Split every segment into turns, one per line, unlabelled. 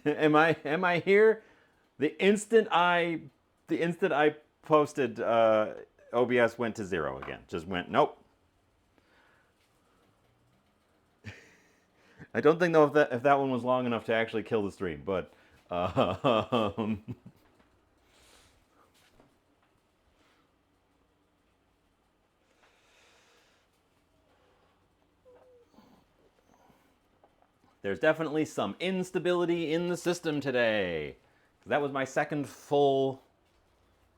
Am I here? The instant I the instant I posted, OBS went to zero again. Just went nope. I don't think though if that one was long enough to actually kill the stream, but um, there's definitely some instability in the system today. That was my second full.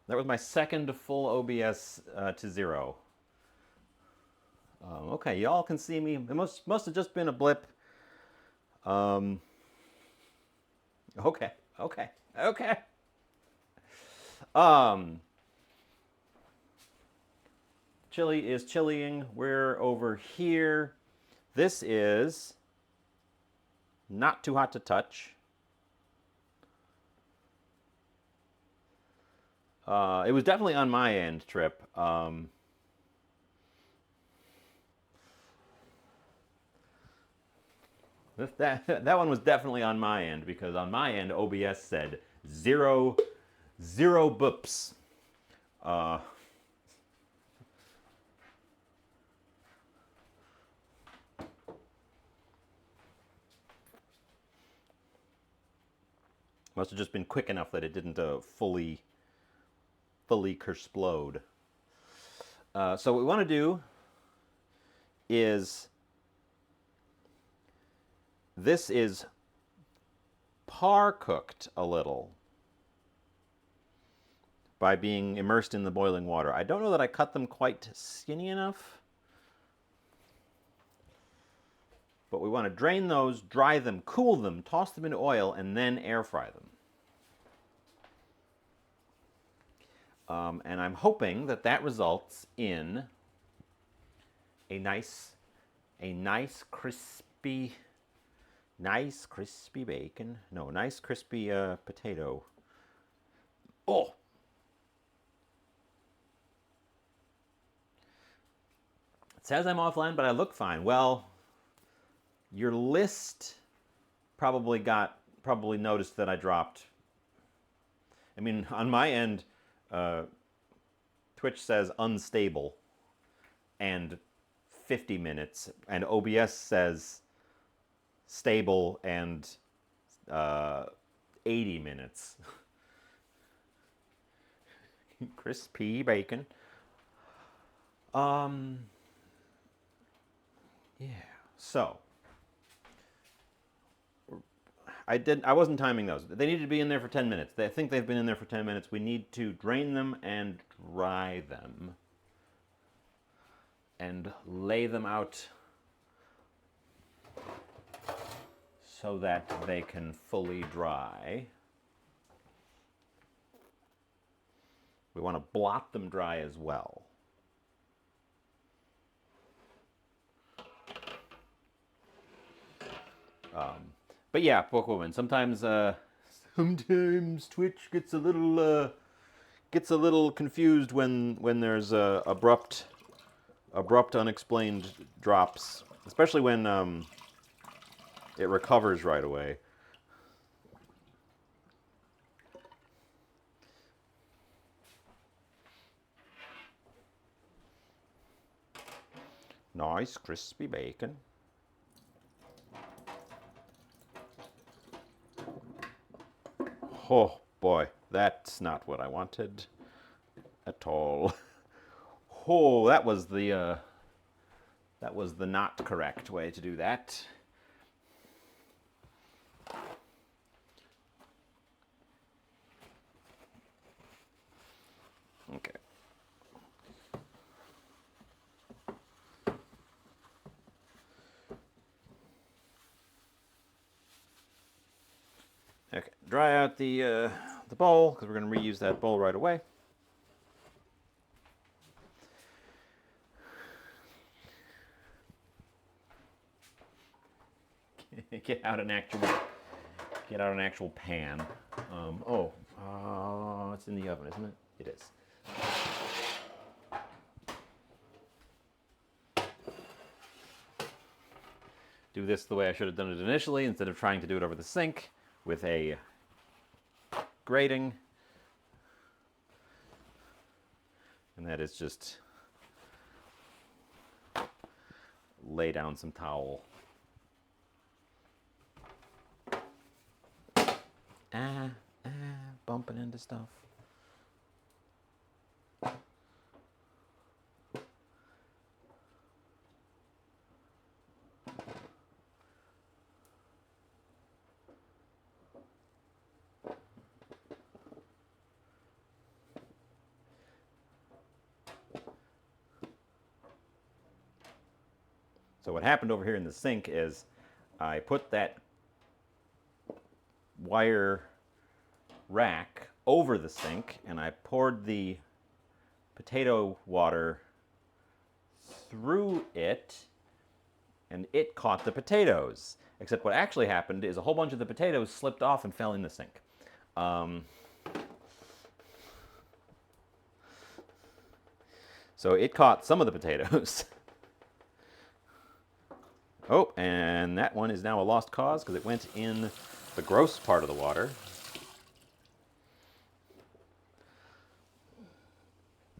That was my second full OBS to zero. Okay, y'all can see me. It must have just been a blip. Um, okay, okay, okay. Um, Chili is chillying. We're over here. This is not too hot to touch. It was definitely on my end, Trip. That one was definitely on my end because on my end OBS said zero boops. Uh, Must have just been quick enough that it didn't fully kersplode. So what we want to do is this is par cooked a little by being immersed in the boiling water. I don't know that I cut them quite skinny enough, but we want to drain those, dry them, cool them, toss them into oil, and then air fry them. And I'm hoping that that results in a nice crispy bacon. No, nice crispy potato. Oh, it says I'm offline, but I look fine. Well, your list probably noticed that I dropped. I mean, on my end, Twitch says unstable and 50 minutes, and OBS says stable and 80 minutes. Crispy bacon. Yeah. So I wasn't timing those. They needed to be in there for 10 minutes. I think they've been in there for 10 minutes. We need to drain them and dry them and lay them out so that they can fully dry. We want to blot them dry as well. But yeah, Bookwoman. Sometimes Twitch gets a little confused when there's abrupt, unexplained drops, especially when it recovers right away. Nice crispy bacon. Oh boy, that's not what I wanted at all. Oh, that was the not correct way to do that. Okay. Okay, dry out the bowl because we're going to reuse that bowl right away. Get out an actual pan. It's in the oven, isn't it? It is. Do this the way I should have done it initially instead of trying to do it over the sink. with a grating, and that is just lay down some towel. Bumping into stuff. So what happened over here in the sink is I put that wire rack over the sink and I poured the potato water through it and it caught the potatoes. Except what actually happened is a whole bunch of the potatoes slipped off and fell in the sink. So it caught some of the potatoes. Oh, and that one is now a lost cause because it went in the gross part of the water.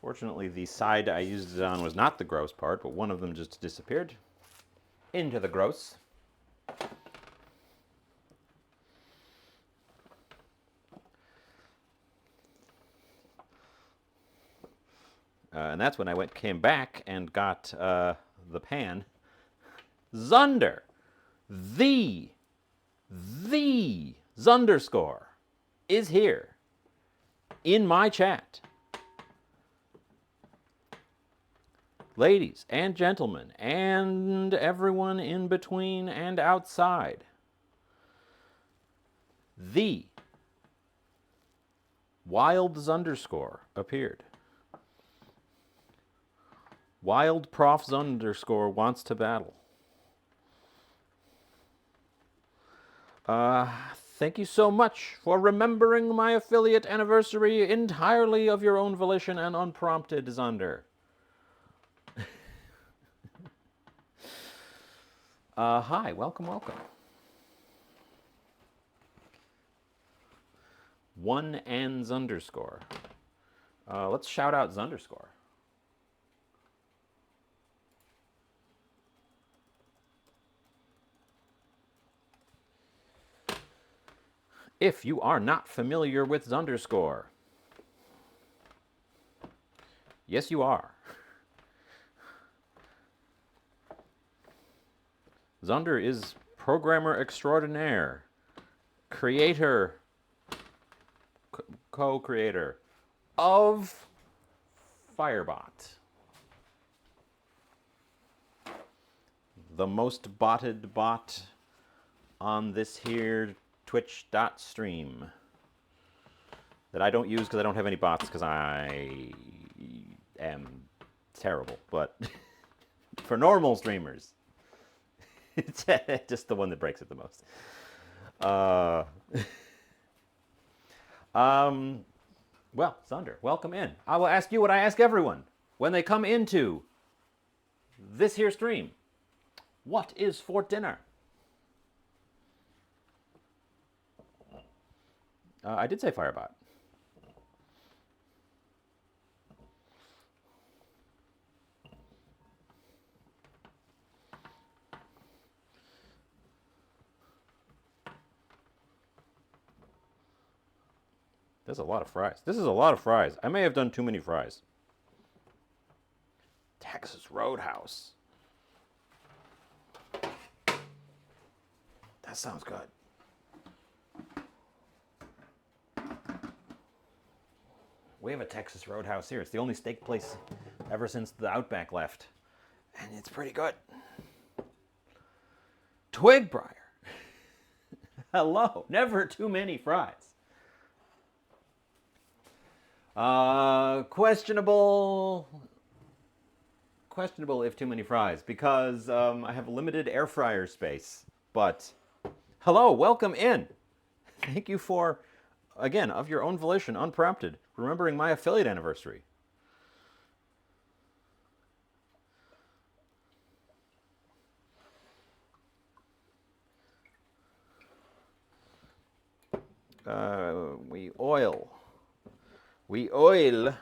Fortunately, the side I used it on was not the gross part, but one of them just disappeared into the gross. And that's when I came back and got the pan. Zunder, the Zunderscore is here in my chat. Ladies and gentlemen, and everyone in between and outside, the Wild Zunderscore appeared. Wild Prof Zunderscore wants to battle. Thank you so much for remembering my affiliate anniversary entirely of your own volition and unprompted, Zunder. Hi, welcome, welcome. One and Zunderscore. Let's shout out Zunderscore. If you are not familiar with Zunderscore, yes you are. Zunder is programmer extraordinaire, creator, co-creator of Firebot, the most botted bot on this here Twitch.stream that I don't use because I don't have any bots because I am terrible, but for normal streamers, it's just the one that breaks it the most. Well, Zunder, welcome in. I will ask you what I ask everyone when they come into this here stream. What is for dinner? I did say Firebot. There's a lot of fries. This is a lot of fries. I may have done too many fries. Texas Roadhouse. That sounds good. We have a Texas Roadhouse here. It's the only steak place ever since the Outback left. And it's pretty good. Twigbriar. Hello. Never too many fries. Questionable if too many fries, because I have limited air fryer space. But hello, welcome in. Thank you for, again, of your own volition, unprompted, remembering my affiliate anniversary. We oil. We oil.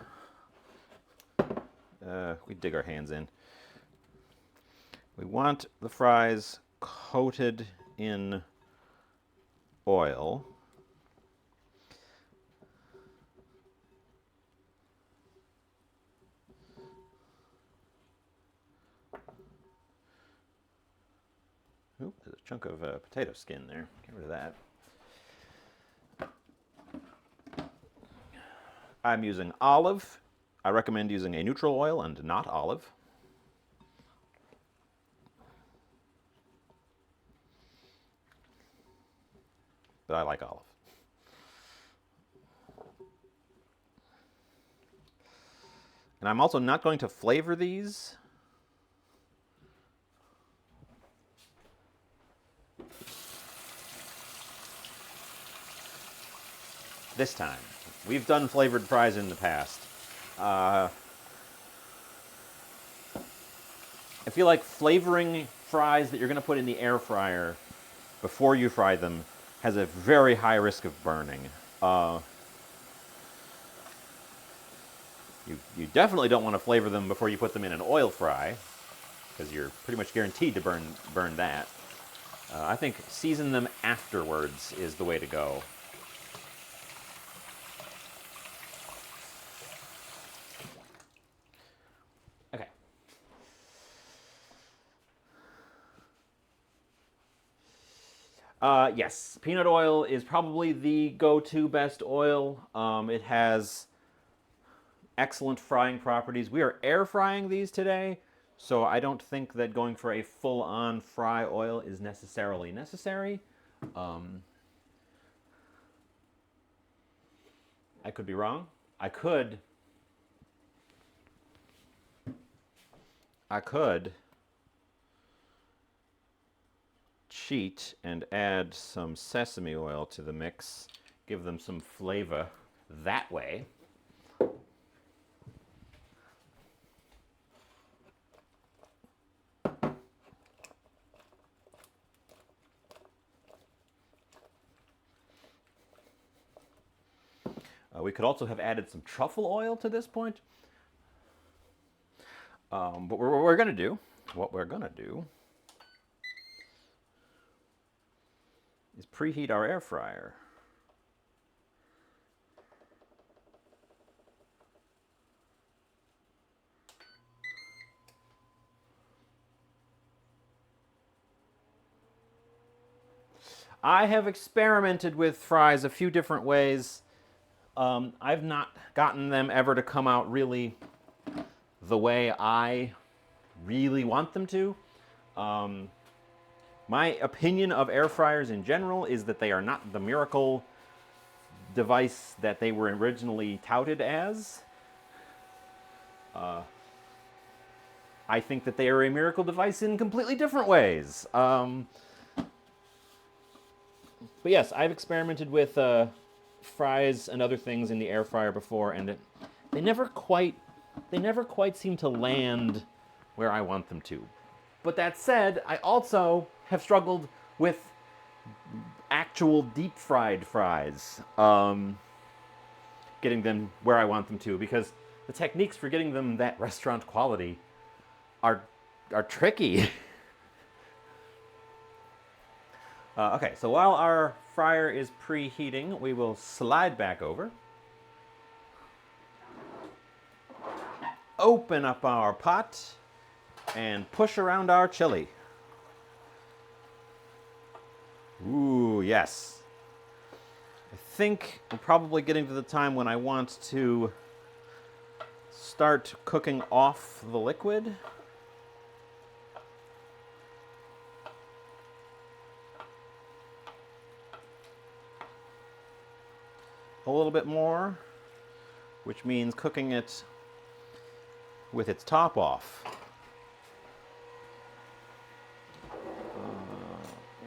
We dig our hands in. We want the fries coated in oil. Oop, there's a chunk of potato skin there. Get rid of that. I'm using olive. I recommend using a neutral oil and not olive. But I like olive. And I'm also not going to flavor these. This time. We've done flavored fries in the past. I feel like flavoring fries that you're going to put in the air fryer before you fry them has a very high risk of burning. You definitely don't want to flavor them before you put them in an oil fry, because you're pretty much guaranteed to burn that. I think season them afterwards is the way to go. Okay. Yes, peanut oil is probably the go-to best oil. It has excellent frying properties. We are air frying these today, so I don't think that going for a full-on fry oil is necessarily necessary. I could be wrong. I could cheat and add some sesame oil to the mix, give them some flavor that way. We could also have added some truffle oil to this point. But what we're going to do is preheat our air fryer. I have experimented with fries a few different ways. I've not gotten them ever to come out really the way I really want them to. My opinion of air fryers in general is that they are not the miracle device that they were originally touted as. I think that they are a miracle device in completely different ways. But yes, I've experimented with fries and other things in the air fryer before, and they never quite seem to land where I want them to. But that said, I also have struggled with actual deep fried fries, getting them where I want them to, because the techniques for getting them that restaurant quality are tricky. Okay, so while our fryer is preheating, we will slide back over, open up our pot, and push around our chili. Ooh, yes. I think I'm probably getting to the time when I want to start cooking off the liquid. A little bit more, which means cooking it with its top off.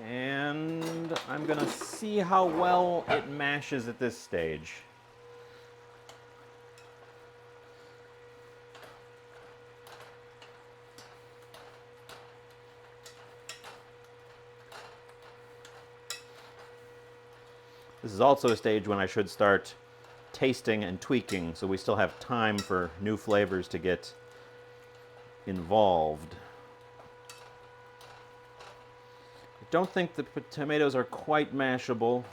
And I'm gonna see how well it mashes at this stage. This is also a stage when I should start tasting and tweaking, so we still have time for new flavors to get involved. I don't think the tomatoes are quite mashable.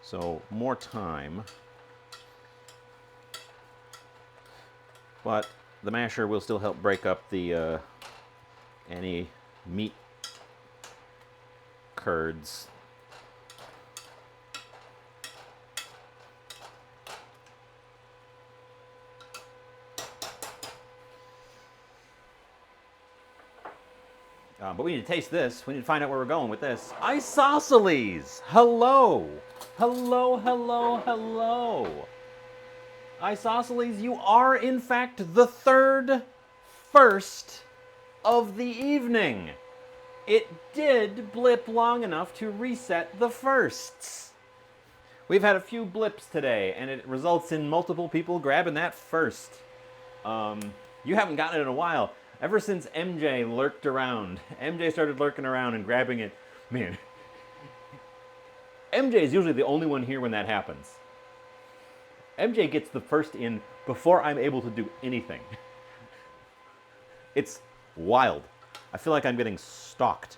So more time. But the masher will still help break up the any meat curds. But we need to taste this. We need to find out where we're going with this. Isosceles! Hello! Hello, hello, hello! Isosceles, you are in fact the third first of the evening. It did blip long enough to reset the firsts. We've had a few blips today, and it results in multiple people grabbing that first. You haven't gotten it in a while. Ever since MJ lurked around, MJ started lurking around and grabbing it. Man, MJ is usually the only one here when that happens. MJ gets the first in before I'm able to do anything. It's wild. I feel like I'm getting stalked.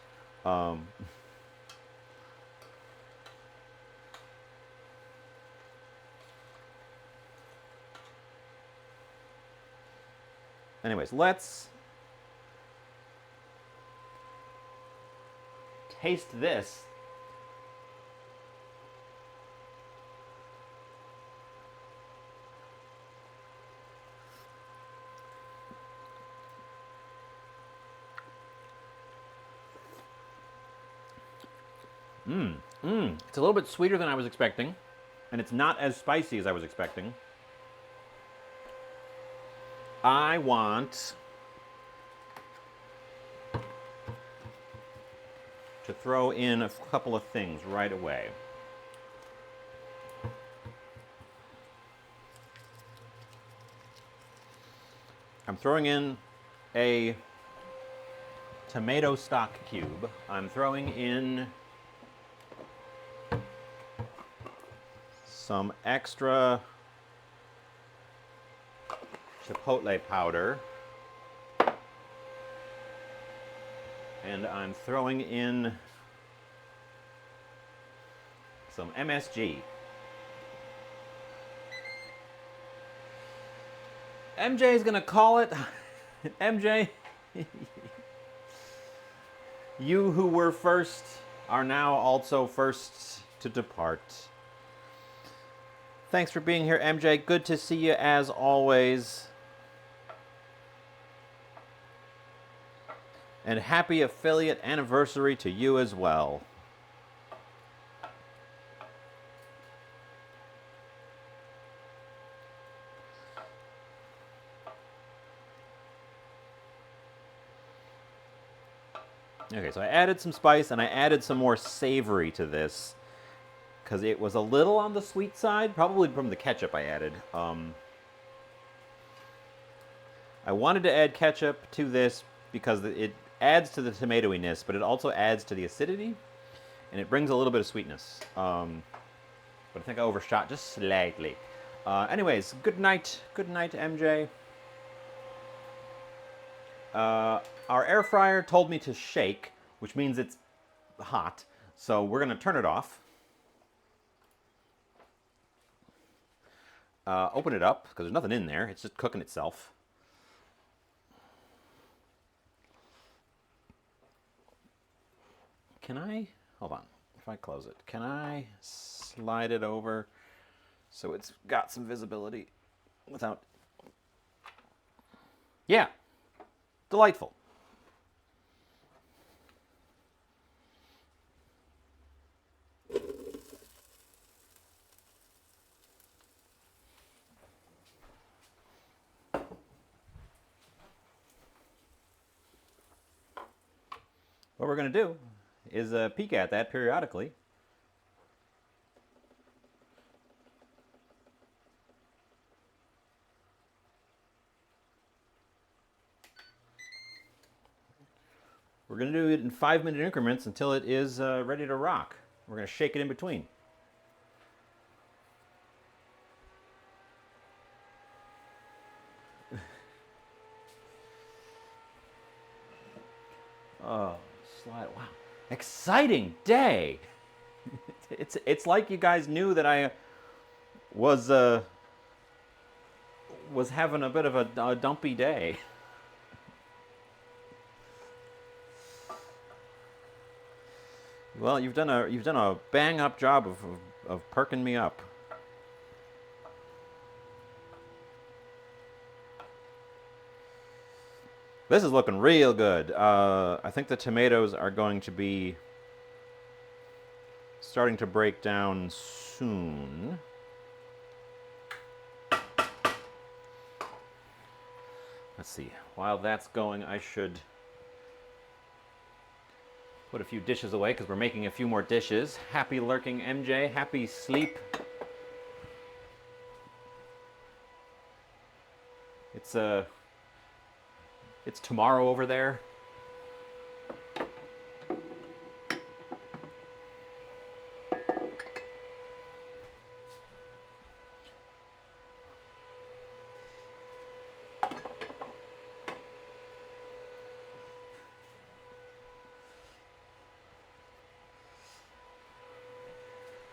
Anyways, let's taste this. It's a little bit sweeter than I was expecting, and it's not as spicy as I was expecting. I want to throw in a couple of things right away. I'm throwing in a tomato stock cube. I'm throwing in some extra chipotle powder. And I'm throwing in some MSG. MJ is gonna call it. MJ, you who were first are now also first to depart. Thanks for being here, MJ. Good to see you as always. And happy affiliate anniversary to you as well. Okay, so I added some spice and I added some more savory to this because it was a little on the sweet side, probably from the ketchup I added. I wanted to add ketchup to this because it adds to the tomatoiness, but it also adds to the acidity, and it brings a little bit of sweetness. But I think I overshot just slightly. Anyways, good night, MJ. Our air fryer told me to shake, which means it's hot, so we're gonna turn it off. Open it up, because there's nothing in there, it's just cooking itself. Can I, hold on, if I close it, can I slide it over so it's got some visibility without, yeah, delightful. What we're going to do is peek at that periodically. We're going to do it in 5-minute increments until it is ready to rock. We're going to shake it in between. Oh, slide. Wow. Exciting day. It's like you guys knew that I was having a bit of a dumpy day. Well, you've done a bang up job of perking me up. This is looking real good. I think the tomatoes are going to be starting to break down soon. Let's see. While that's going, I should put a few dishes away because we're making a few more dishes. Happy lurking, MJ. Happy sleep. It's tomorrow over there.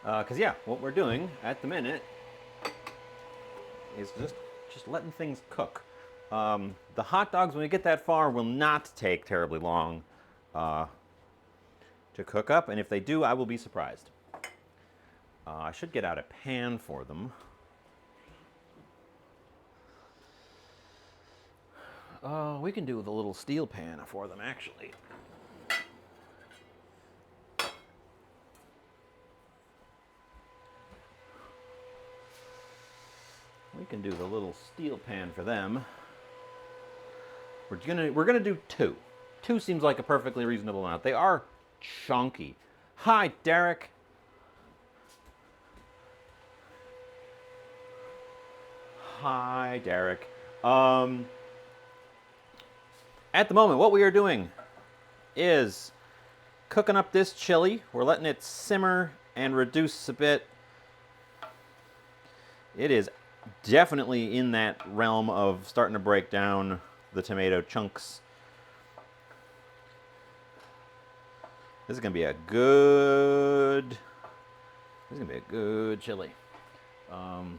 Because yeah, what we're doing at the minute is just letting things cook. The hot dogs, when we get that far, will not take terribly long to cook up, and if they do, I will be surprised. I should get out a pan for them. We can do the little steel pan for them, actually. We can do the little steel pan for them. We're gonna do two. Two seems like a perfectly reasonable amount. They are chunky. Hi, Derek. Hi, Derek. At the moment, what we are doing is cooking up this chili. We're letting it simmer and reduce a bit. It is definitely in that realm of starting to break down the tomato chunks. This is gonna be a good chili. We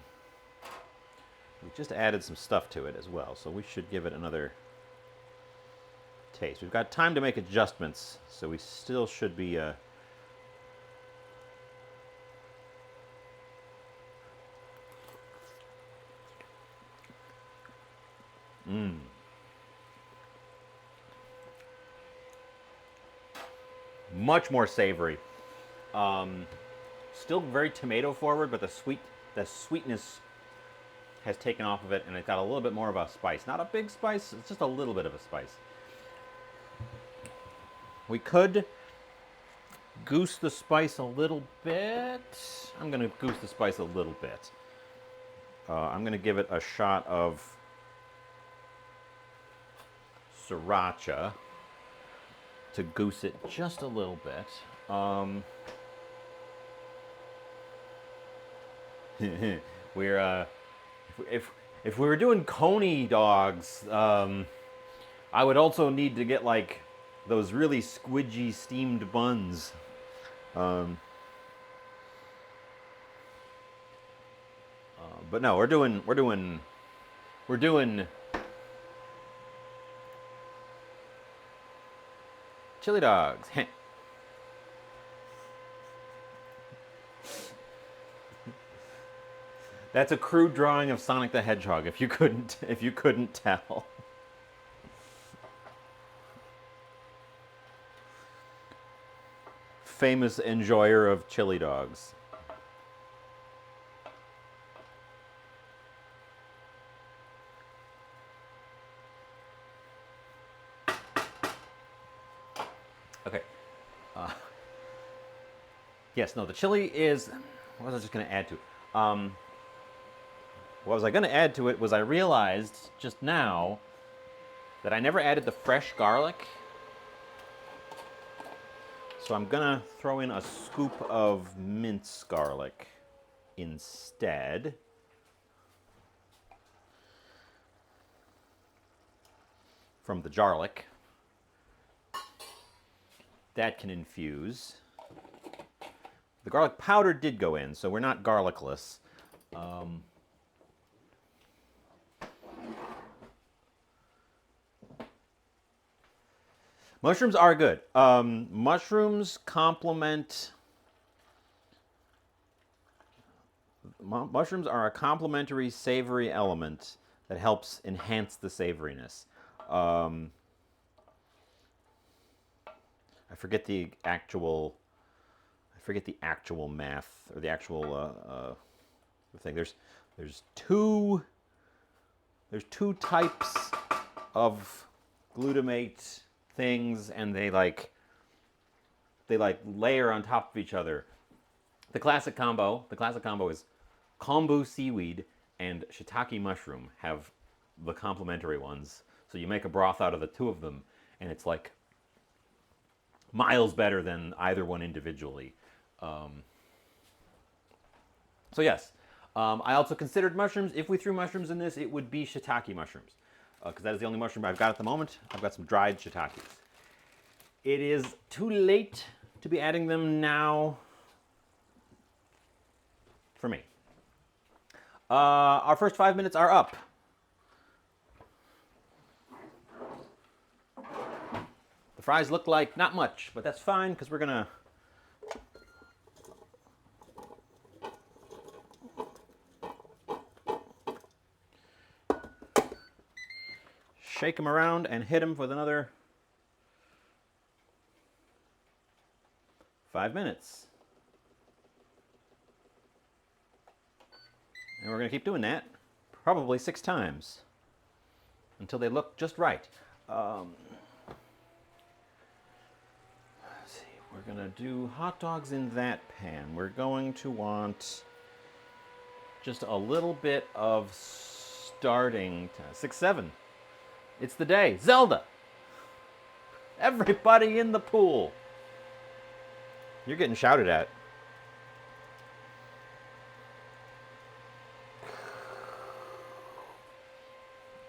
just added some stuff to it as well, so we should give it another taste. We've got time to make adjustments, so we still should be much more savory. Still very tomato forward, but the sweetness has taken off of it, and it's got a little bit more of a spice. Not a big spice, it's just a little bit of a spice. We could goose the spice a little bit. I'm gonna goose the spice a little bit. I'm gonna give it a shot of sriracha to goose it just a little bit. We're if we were doing coney dogs, I would also need to get like those really squidgy steamed buns. But no, we're doing chili dogs. That's a crude drawing of Sonic the Hedgehog, if you couldn't tell. Famous enjoyer of chili dogs. Okay. Yes, no, the chili is... What was I just going to add to it? What was I going to add to it was I realized just now that I never added the fresh garlic. So I'm gonna throw in a scoop of minced garlic instead. From the jarlic. That can infuse. The garlic powder did go in, so we're not garlicless. Mushrooms are good. Mushrooms complement. Mushrooms are a complementary savory element that helps enhance the savoriness. I forget the actual math or the actual thing. There's two types of glutamate things, and they layer on top of each other. The classic combo is kombu seaweed and shiitake mushroom have the complementary ones. So you make a broth out of the two of them, and it's like miles better than either one individually. So yes, I also considered mushrooms. If we threw mushrooms in this, it would be shiitake mushrooms, because that is the only mushroom I've got at the moment. I've got some dried shiitakes. It is too late to be adding them now for me. Our first 5 minutes are up. The fries look like not much, but that's fine because we're gonna shake them around and hit them with another 5 minutes. And we're going to keep doing that, probably 6 times, until they look just right. Let's see, we're going to do hot dogs in that pan. We're going to want just a little bit of starting time. 6, 7. It's the day. Zelda! Everybody in the pool. You're getting shouted at.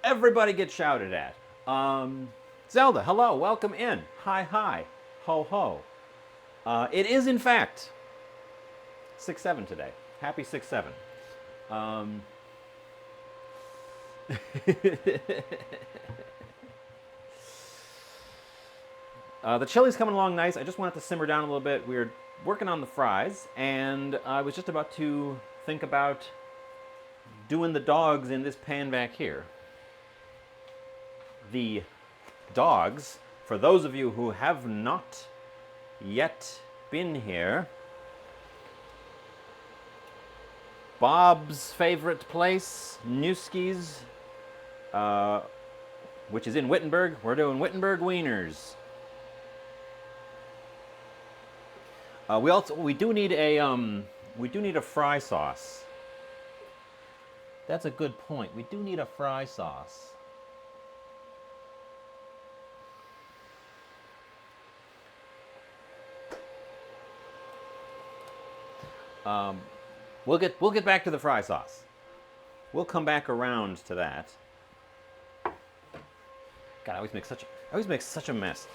Everybody gets shouted at. Zelda, hello, welcome in. Hi, hi, ho, ho. It is, in fact, 6-7 today. Happy 6-7. The chili's coming along nice. I just want it to simmer down a little bit. We're working on the fries, and I was just about to think about doing the dogs in this pan back here. The dogs, for those of you who have not yet been here, Bob's favorite place, Newski's, which is in Wittenberg. We're doing Wittenberg wieners. We do need a fry sauce. That's a good point. We do need a fry sauce. We'll get back to the fry sauce. We'll come back around to that. God, I always make such a mess.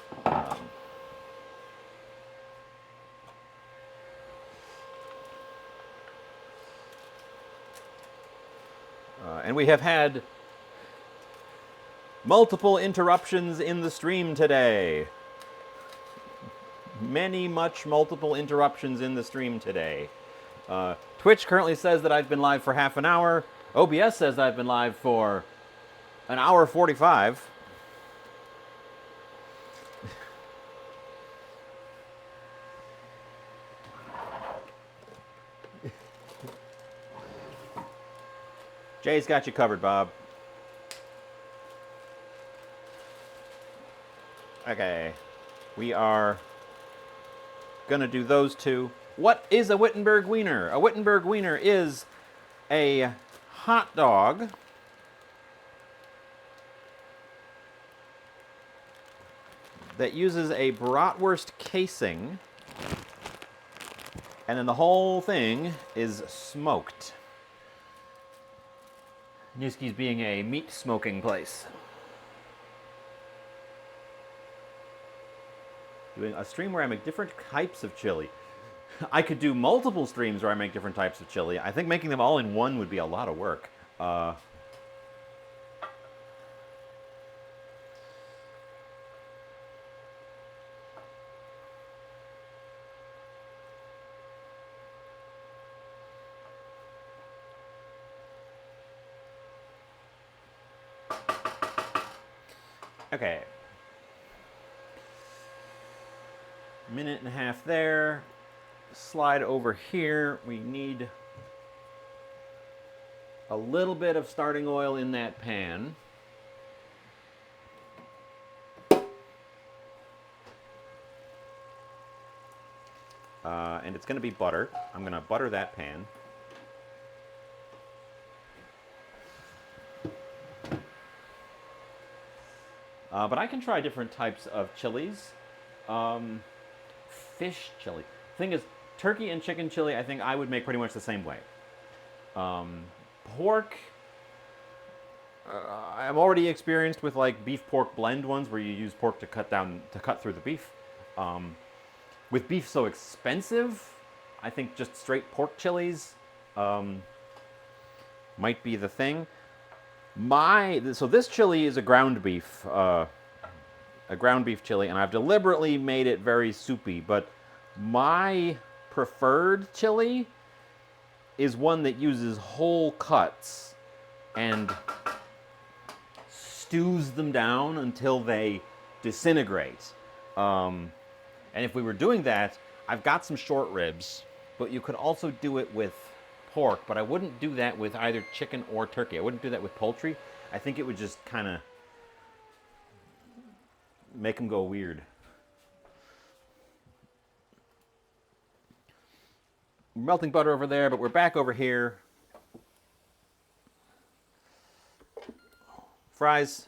And we have had multiple interruptions in the stream today. Multiple interruptions in the stream today. Twitch currently says that I've been live for half an hour. OBS says I've been live for an hour 45. Jay's got you covered, Bob. Okay, we are gonna do those two. What is a Wittenberg wiener? A Wittenberg wiener is a hot dog that uses a bratwurst casing And then the whole thing is smoked. Newski's being a meat smoking place. Doing a stream where I make different types of chili. I could do multiple streams where I make different types of chili. I think making them all in one would be a lot of work. Okay. Minute and a half there. Slide over here. We need a little bit of starting oil in that pan. And it's going to be butter. I'm going to butter that pan. But I can try different types of chilies. Fish chili. Thing is, turkey and chicken chili, I think I would make pretty much the same way. Pork, I'm already experienced with like beef pork blend ones where you use pork to cut through the beef. With beef so expensive, I think just straight pork chilies might be the thing. So this chili is a ground beef chili, and I've deliberately made it very soupy, but my preferred chili is one that uses whole cuts and stews them down until they disintegrate. And if we were doing that, I've got some short ribs, but you could also do it with pork, but I wouldn't do that with either chicken or turkey. I wouldn't do that with poultry. I think it would just kind of make them go weird. Melting butter over there, but we're back over here. Fries.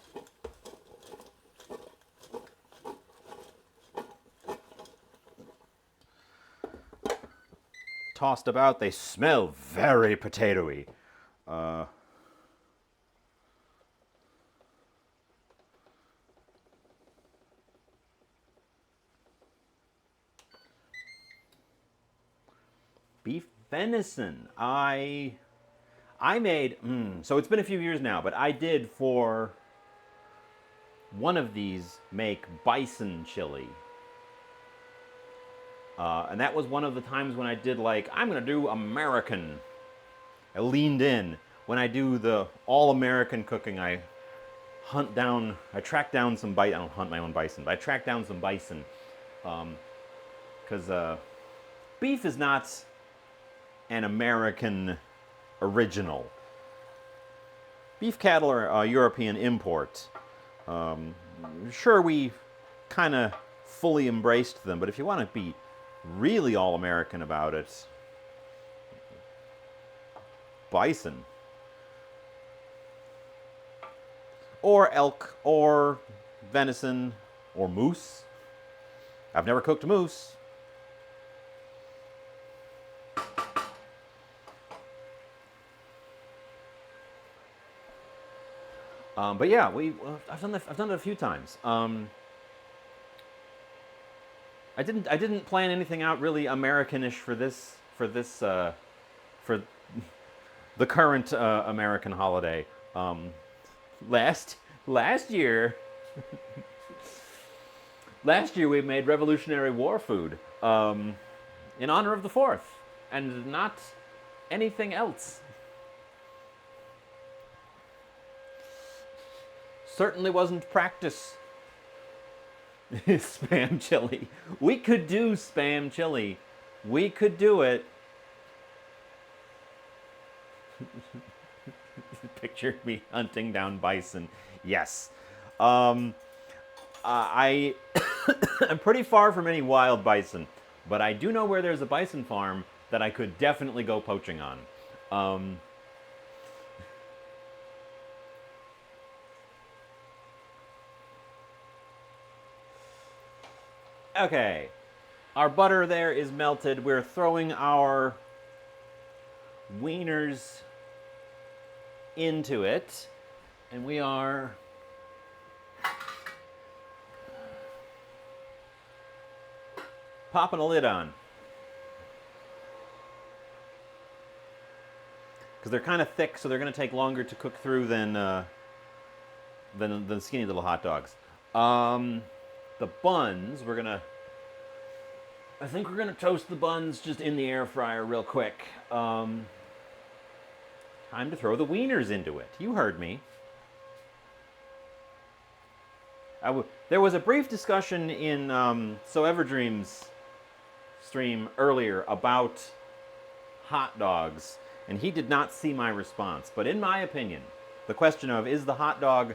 Tossed about. They smell very potatoey. Beef venison. I made, so it's been a few years now, but I did for one of these make bison chili. And that was one of the times when I did like, I'm gonna do American. I leaned in. When I do the all-American cooking, I track down some bison. I don't hunt my own bison, but I track down some bison. Because beef is not an American original. Beef cattle are a European import. Sure, we kind of fully embraced them, but if you want to be really all-American about it, bison. Or elk, or venison, or moose. I've never cooked moose. But yeah, I've done it a few times. I didn't plan anything out really Americanish for the current American holiday. Last year, we made Revolutionary War food in honor of the 4th, and not anything else. Certainly wasn't practice. Spam chili. We could do spam chili. We could do it. Picture me hunting down bison. Yes. I'm pretty far from any wild bison, but I do know where there's a bison farm that I could definitely go poaching on. Okay. our butter there is melted. We're throwing our wieners into it, and we are popping a lid on. Because they're kind of thick, so they're going to take longer to cook through than skinny little hot dogs. The buns, I think we're gonna toast the buns just in the air fryer real quick. Time to throw the wieners into it. You heard me. There was a brief discussion in So Everdream's stream earlier about hot dogs, and he did not see my response. But in my opinion, the question of is the hot dog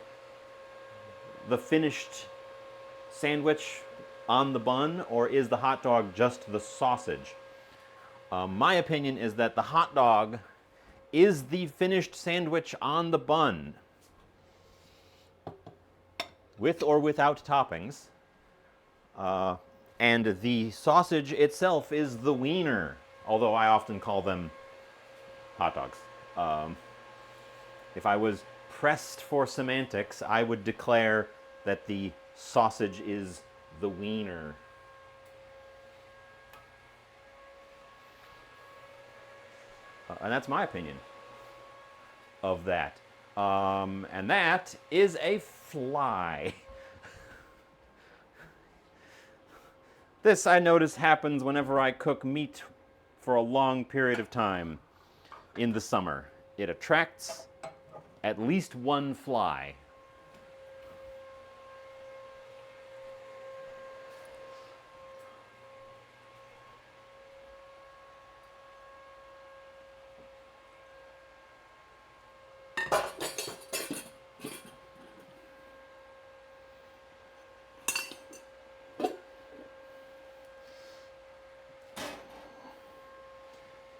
the finished sandwich on the bun, or is the hot dog just the sausage? My opinion is that the hot dog is the finished sandwich on the bun, with or without toppings. And the sausage itself is the wiener, although I often call them hot dogs. If I was pressed for semantics, I would declare that the sausage is the wiener. And that's my opinion of that. And that is a fly. This, I notice, happens whenever I cook meat for a long period of time in the summer. It attracts at least one fly.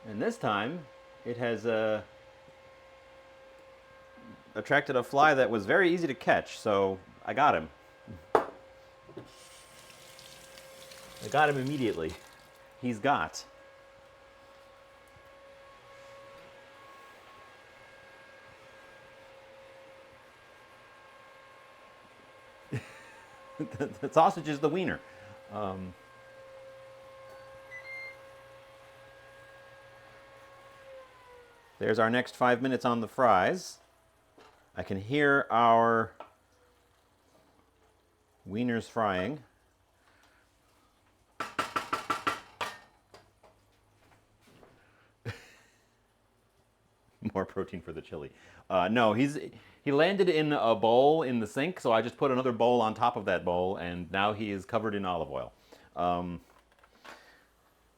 And this time, it has attracted a fly that was very easy to catch, so I got him. I got him immediately. He's got. The sausage is the wiener. There's our next 5 minutes on the fries. I can hear our wieners frying. More protein for the chili. No, he landed in a bowl in the sink, so I just put another bowl on top of that bowl, and now he is covered in olive oil.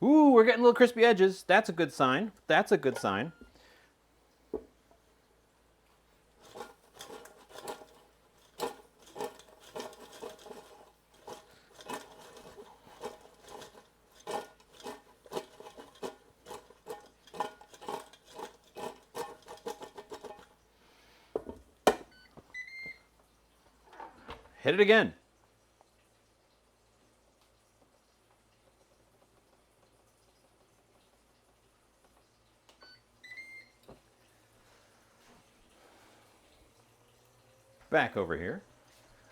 Ooh, we're getting little crispy edges. That's a good sign. That's a good sign. Hit it again. Back over here.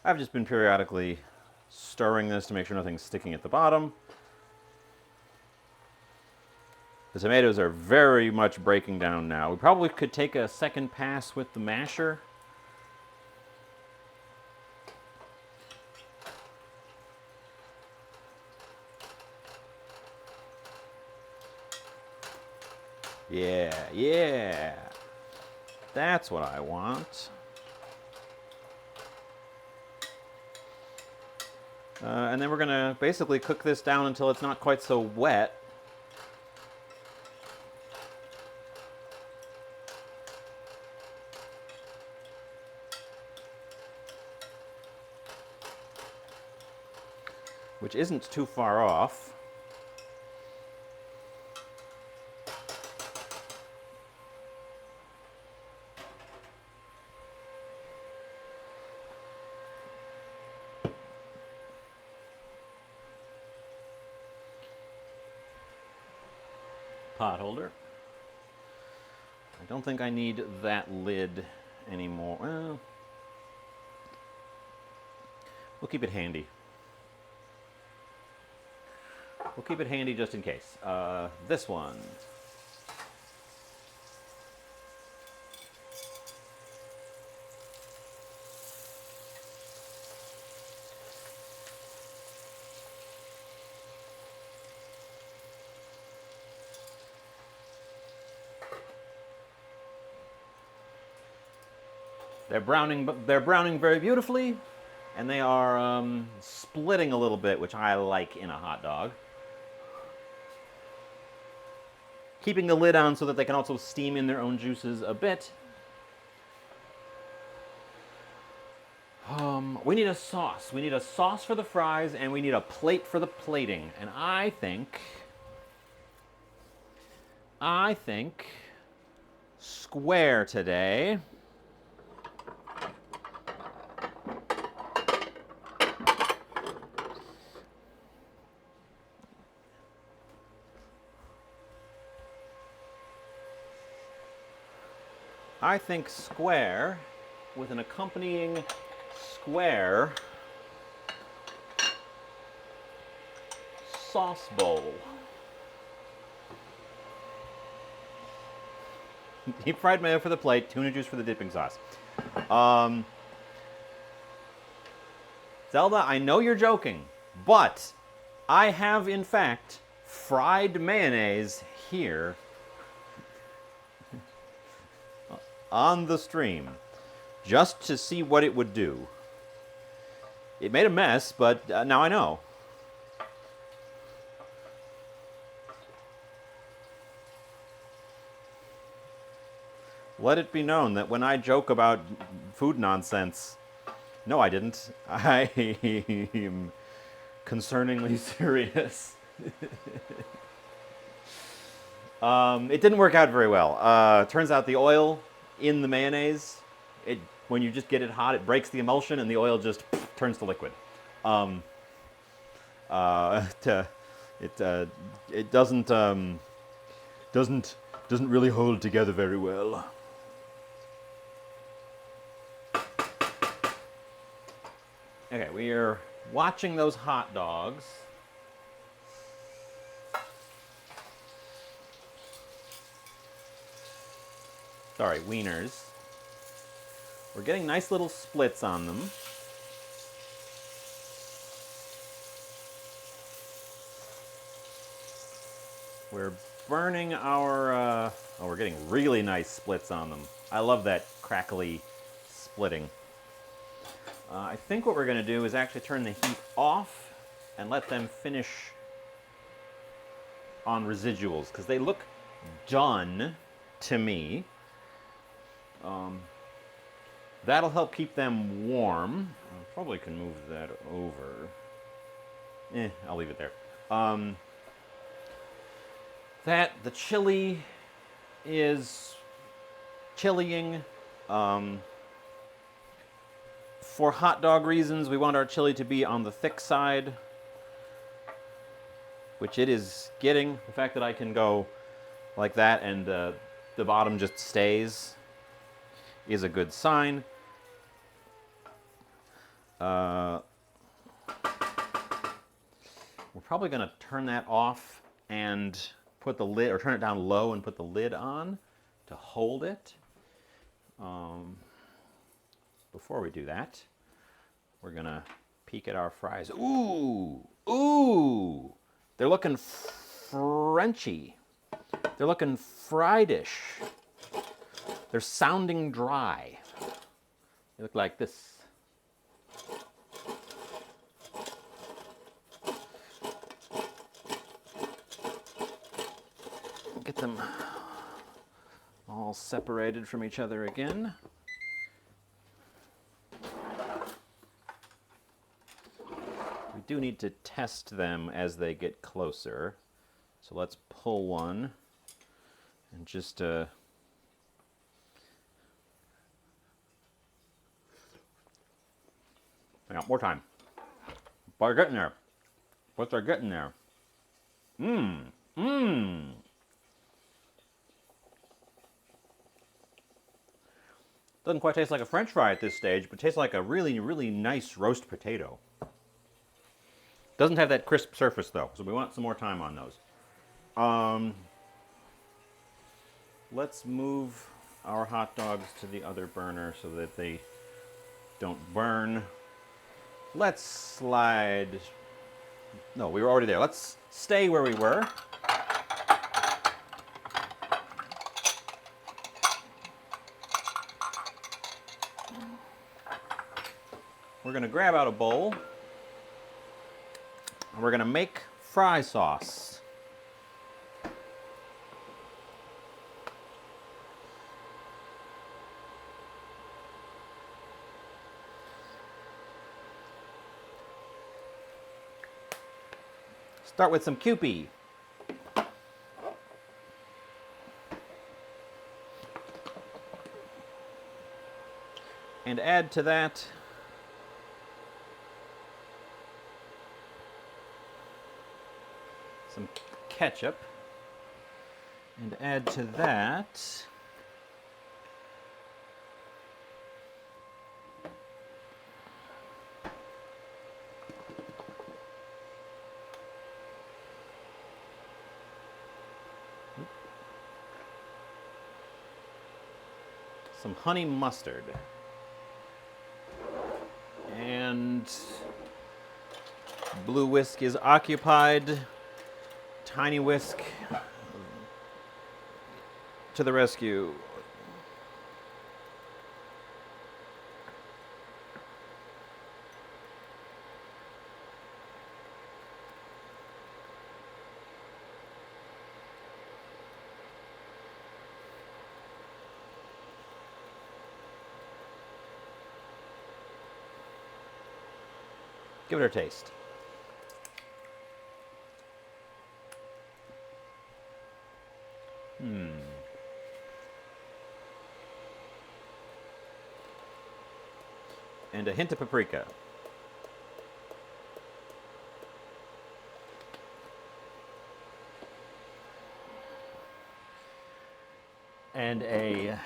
I've just been periodically stirring this to make sure nothing's sticking at the bottom. The tomatoes are very much breaking down now. We probably could take a second pass with the masher. Yeah. That's what I want. And then we're going to basically cook this down until it's not quite so wet. Which isn't too far off. pot holder. I don't think I need that lid anymore. Well, we'll keep it handy. We'll keep it handy just in case. This one. They're browning very beautifully, and they are splitting a little bit, which I like in a hot dog. Keeping the lid on so that they can also steam in their own juices a bit. We need a sauce. We need a sauce for the fries, and we need a plate for the plating. And I think square today. I think square with an accompanying square sauce bowl. Deep fried mayo for the plate, tuna juice for the dipping sauce. Zelda, I know you're joking, but I have in fact fried mayonnaise here on the stream, just to see what it would do. It made a mess, but now I know. Let it be known that when I joke about food nonsense, no, I didn't. I am concerningly serious. It didn't work out very well. Turns out the oil in the mayonnaise, when you just get it hot, it breaks the emulsion and the oil just turns to liquid. It doesn't really hold together very well. Okay, we are watching those hot dogs. Sorry, wieners. We're getting nice little splits on them. We're burning our, oh, we're getting really nice splits on them. I love that crackly splitting. I think what we're going to do is actually turn the heat off and let them finish on residuals, because they look done to me. That'll help keep them warm. I probably can move that over. I'll leave it there. The chili is chillying. For hot dog reasons, we want our chili to be on the thick side, which it is getting. The fact that I can go like that and the bottom just stays is a good sign. We're probably going to turn that off and put the lid, or turn it down low and put the lid on to hold it. Before we do that, we're going to peek at our fries. Ooh! Ooh! They're looking Frenchy. They're looking fried-ish. They're sounding dry. They look like this. Get them all separated from each other again. We do need to test them as they get closer. So let's pull one and just hang on, more time. But they're getting there. But they're getting there. Mmm. Mmm. Doesn't quite taste like a French fry at this stage, but tastes like a really, really nice roast potato. Doesn't have that crisp surface though, so we want some more time on those. Let's move our hot dogs to the other burner so that they don't burn. Let's slide. No, we were already there. Let's stay where we were. We're going to grab out a bowl and we're going to make fry sauce. Start with some Kewpie. And add to that some ketchup. And add to that some honey mustard. And blue whisk is occupied. Tiny whisk to the rescue. Give it a taste. And a hint of paprika. And a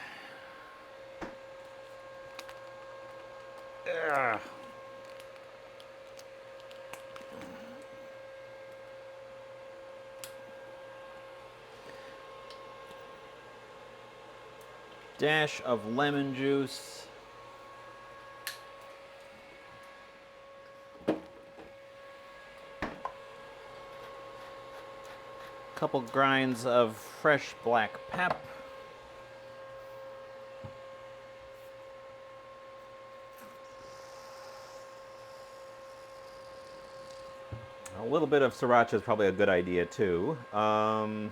dash of lemon juice. Couple grinds of fresh black pep. A little bit of sriracha is probably a good idea too. I'll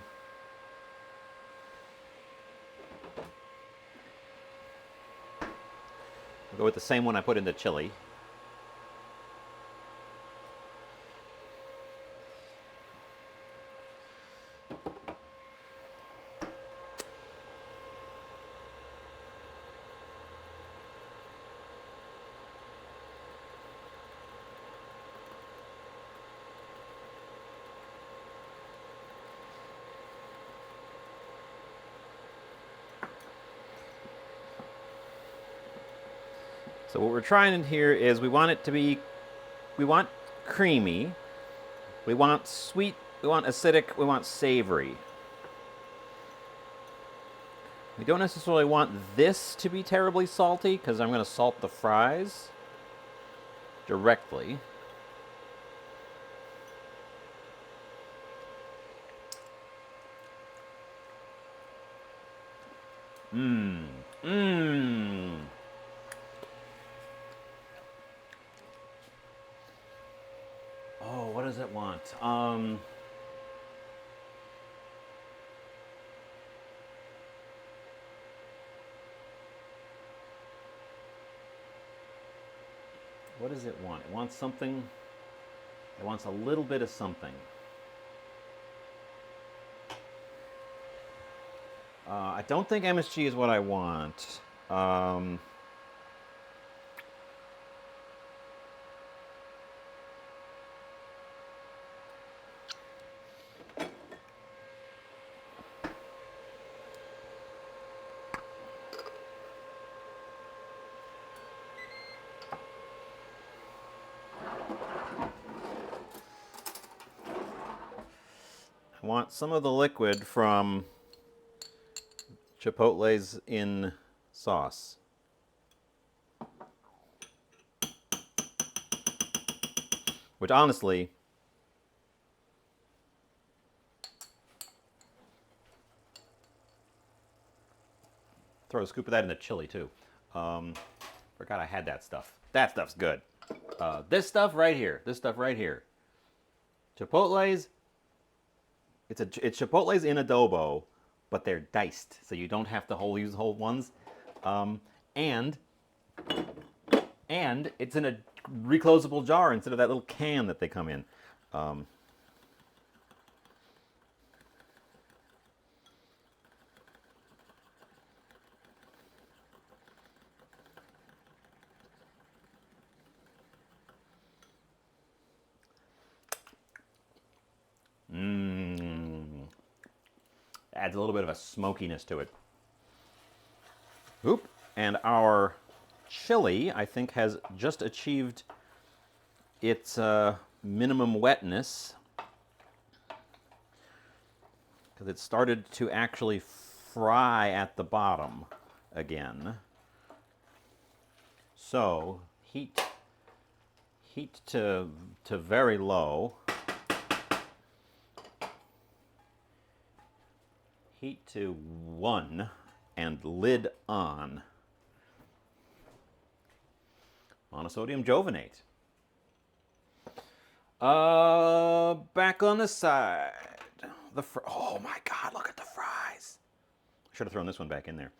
go with the same one I put in the chili. So what we're trying here is we want it to be, we want creamy, we want sweet, we want acidic, we want savory. We don't necessarily want this to be terribly salty because I'm going to salt the fries directly. Oh, what does it want? What does it want? It wants something. It wants a little bit of something. I don't think MSG is what I want. I want some of the liquid from Chipotle's in sauce. Which honestly, throw a scoop of that in the chili too. Forgot I had that stuff. That stuff's good. This stuff right here. Chipotle's. It's Chipotle's in adobo, but they're diced, so you don't have to use whole ones. And it's in a reclosable jar instead of that little can that they come in. Adds a little bit of a smokiness to it. Oop. And our chili, I think, has just achieved its minimum wetness, because it started to actually fry at the bottom again. So heat to very low. Heat to 1 and lid on. Monosodium jovanate. Back on the side. Oh my God, look at the fries. I should have thrown this one back in there.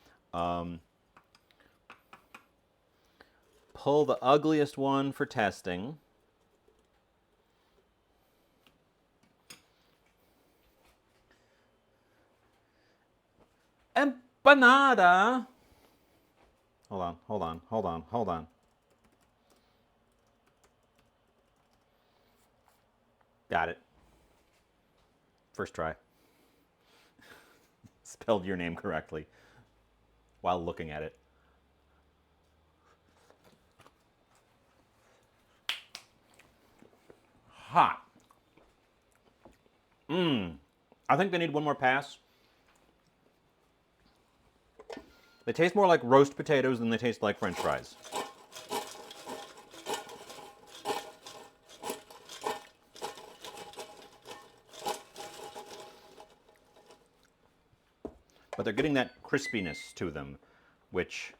Pull the ugliest one for testing. Empanada. Hold on. Got it. First try. Spelled your name correctly while looking at it. Hot. I think they need one more pass. They taste more like roast potatoes than they taste like French fries. But they're getting that crispiness to them, which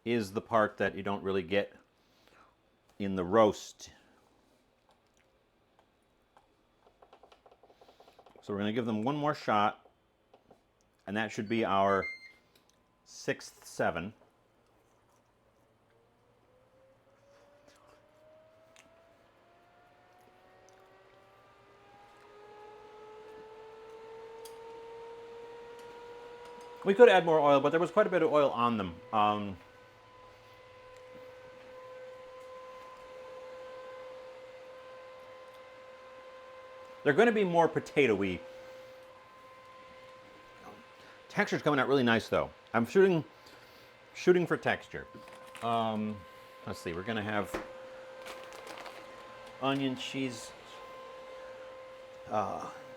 is the part that you don't really get in the roast. So we're going to give them one more shot, and that should be our 6th 7. We could add more oil, but there was quite a bit of oil on them. They're going to be more potato-y. Texture's coming out really nice, though. I'm shooting for texture. Let's see. We're going to have onion, cheese.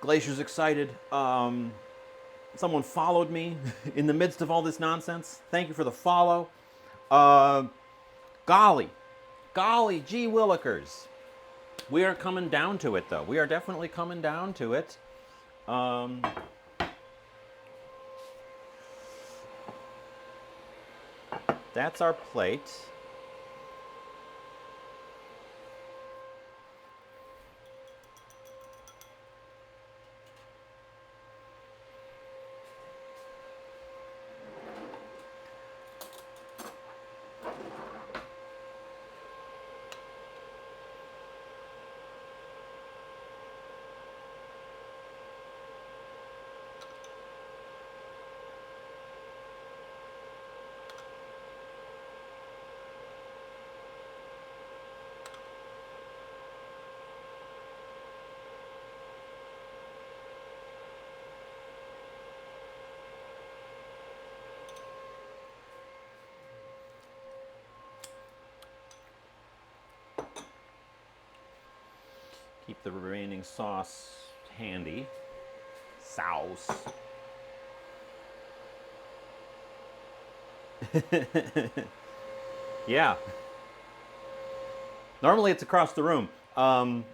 Glacier's excited. Someone followed me in the midst of all this nonsense. Thank you for the follow. Golly, gee willikers. We are coming down to it, though. We are definitely coming down to it. That's our plate. Keep the remaining sauce handy. Sauce. Yeah. Normally it's across the room.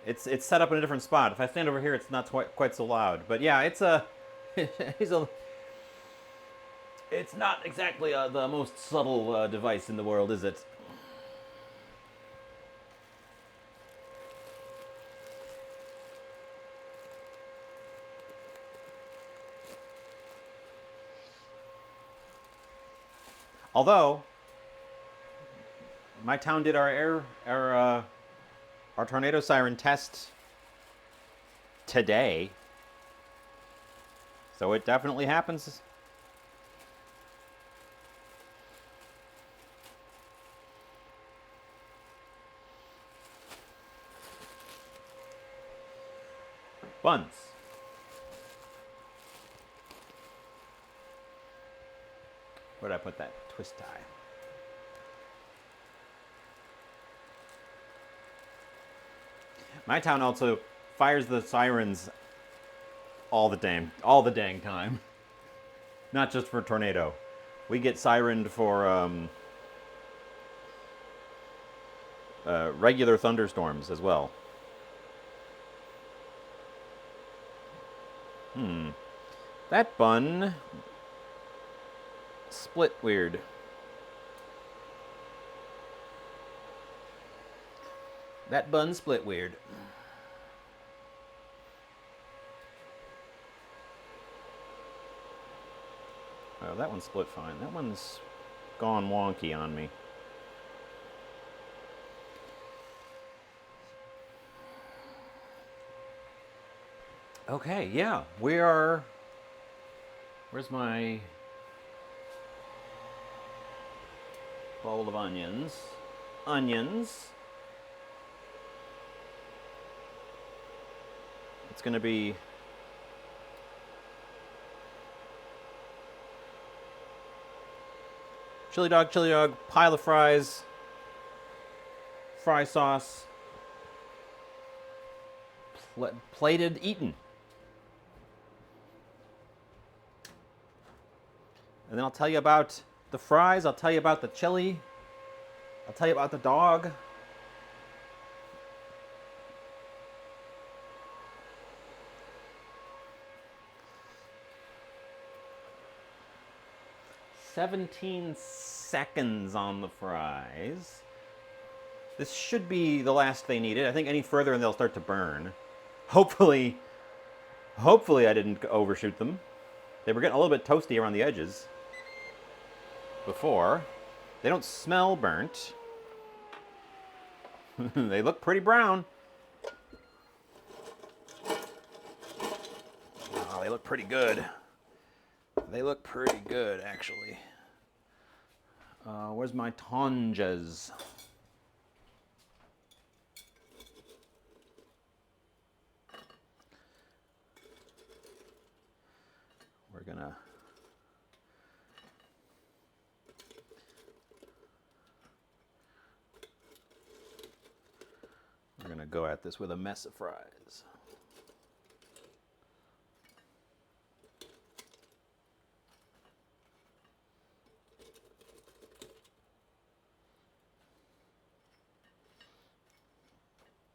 It's set up in a different spot. If I stand over here, it's not quite so loud. But yeah, it's a it's not exactly the most subtle device in the world, is it? Although my town did our tornado siren test today, so it definitely happens. Buns. Where did I put that twist tie? My town also fires the sirens all the dang time. Not just for tornado. We get sirened for regular thunderstorms as well. That bun split weird. That bun split weird. Oh, that one split fine. That one's gone wonky on me. Okay, yeah, we are. Where's my bowl of onions? Onions. It's going to be chili dog, pile of fries, fry sauce, plated, eaten. And then I'll tell you about the fries, I'll tell you about the chili, I'll tell you about the dog. "17 seconds on the fries. This should be the last they needed. I think any further and they'll start to burn. Hopefully I didn't overshoot them. They were getting a little bit toasty around the edges before. They don't smell burnt. They look pretty brown. Oh, they look pretty good. They look pretty good, actually. Where's my tonjas? We're gonna go at this with a mess of fries.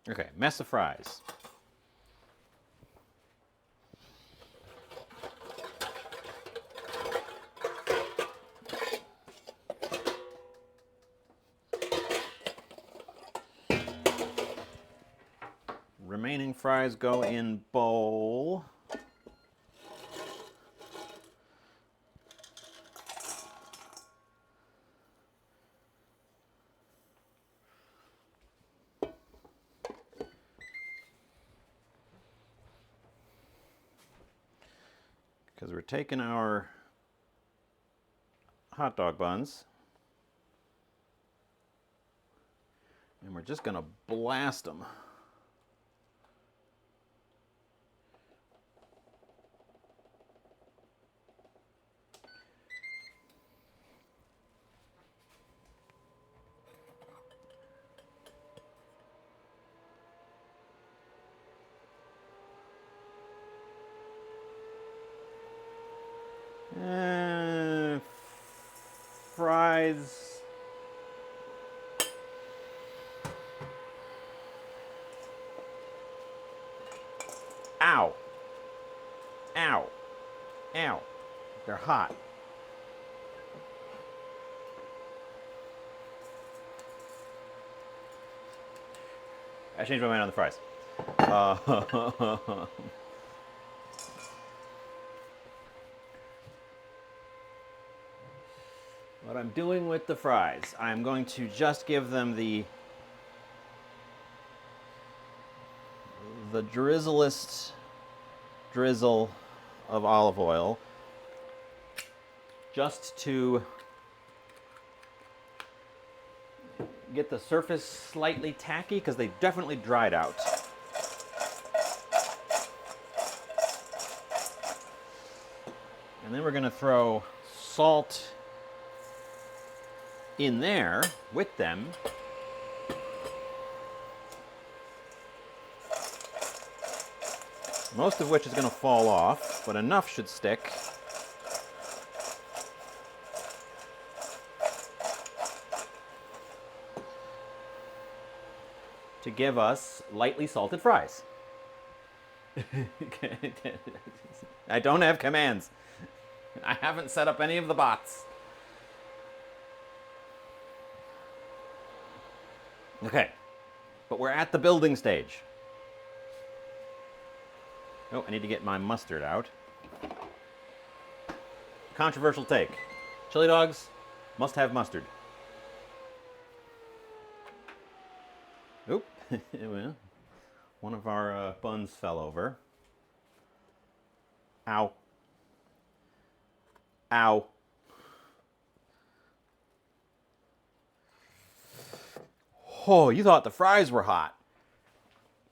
Okay, mess of fries. Remaining fries go in bowl. Because we're taking our hot dog buns and we're just going to blast them. Uh, fries. Ow. Ow. Ow. They're hot. I changed my mind on the fries. What I'm doing with the fries, I'm going to just give them the drizzlest drizzle of olive oil, just to get the surface slightly tacky, because they definitely dried out. And then we're going to throw salt in there with them. Most of which is going to fall off, but enough should stick. To give us lightly salted fries. I don't have commands. I haven't set up any of the bots. Okay, but we're at the building stage. Oh, I need to get my mustard out. Controversial take. Chili dogs must have mustard. Oop, well, one of our buns fell over. Ow. Ow. Oh, you thought the fries were hot.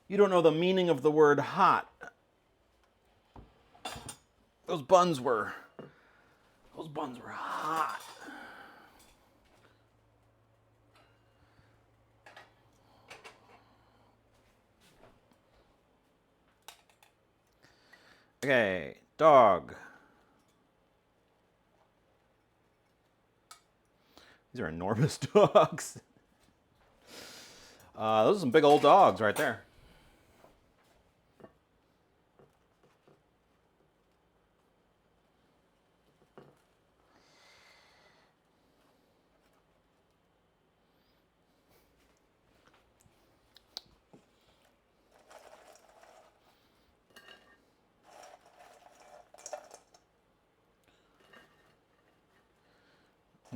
You don't know the meaning of the word hot. Those buns were hot. Okay, dog. These are enormous dogs. Those are some big old dogs right there.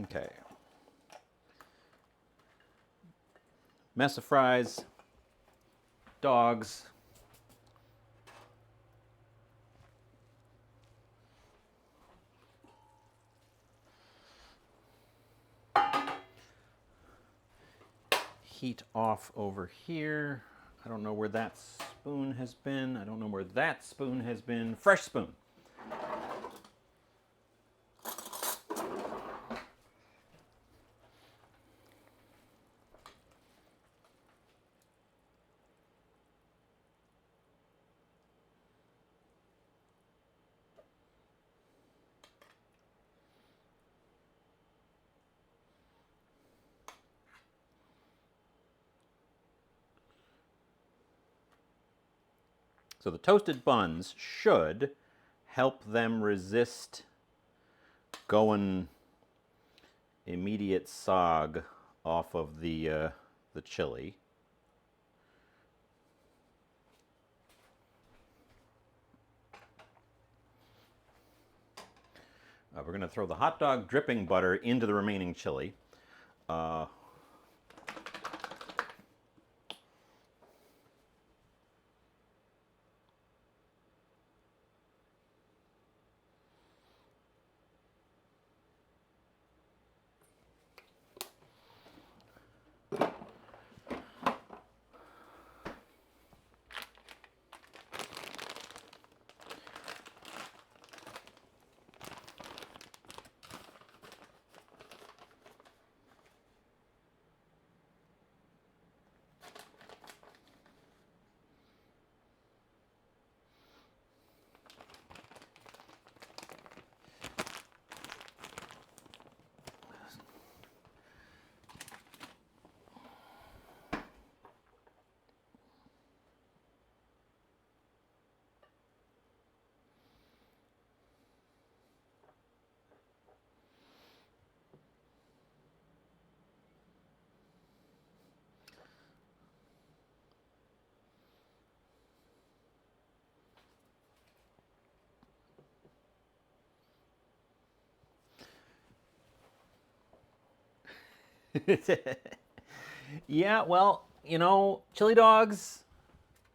Okay. Mess of fries, dogs. Heat off over here. I don't know where that spoon has been. I don't know where that spoon has been. Fresh spoon. So the toasted buns should help them resist going immediate sog off of the chili. We're going to throw the hot dog dripping butter into the remaining chili. Yeah, well, you know, chili dogs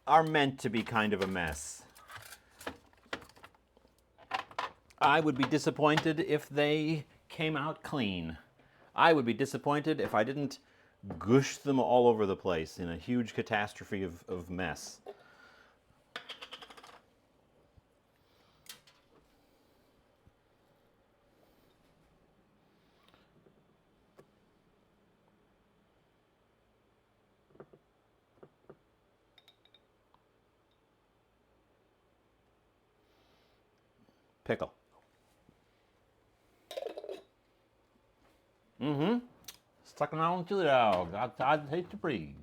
are meant to be kind of a mess. I would be disappointed if they came out clean. I would be disappointed if I didn't gush them all over the place in a huge catastrophe of mess. Pickle. Mm-hmm. Stuck on chili dog. I'd hate to breathe.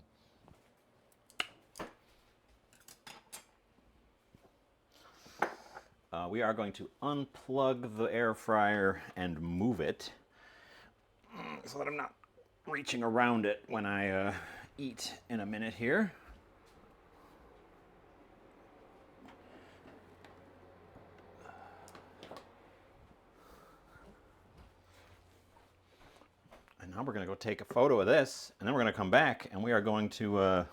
We are going to unplug the air fryer and move it so that I'm not reaching around it when I eat in a minute here. And now we're going to go take a photo of this, and then we're going to come back, and we are going to we're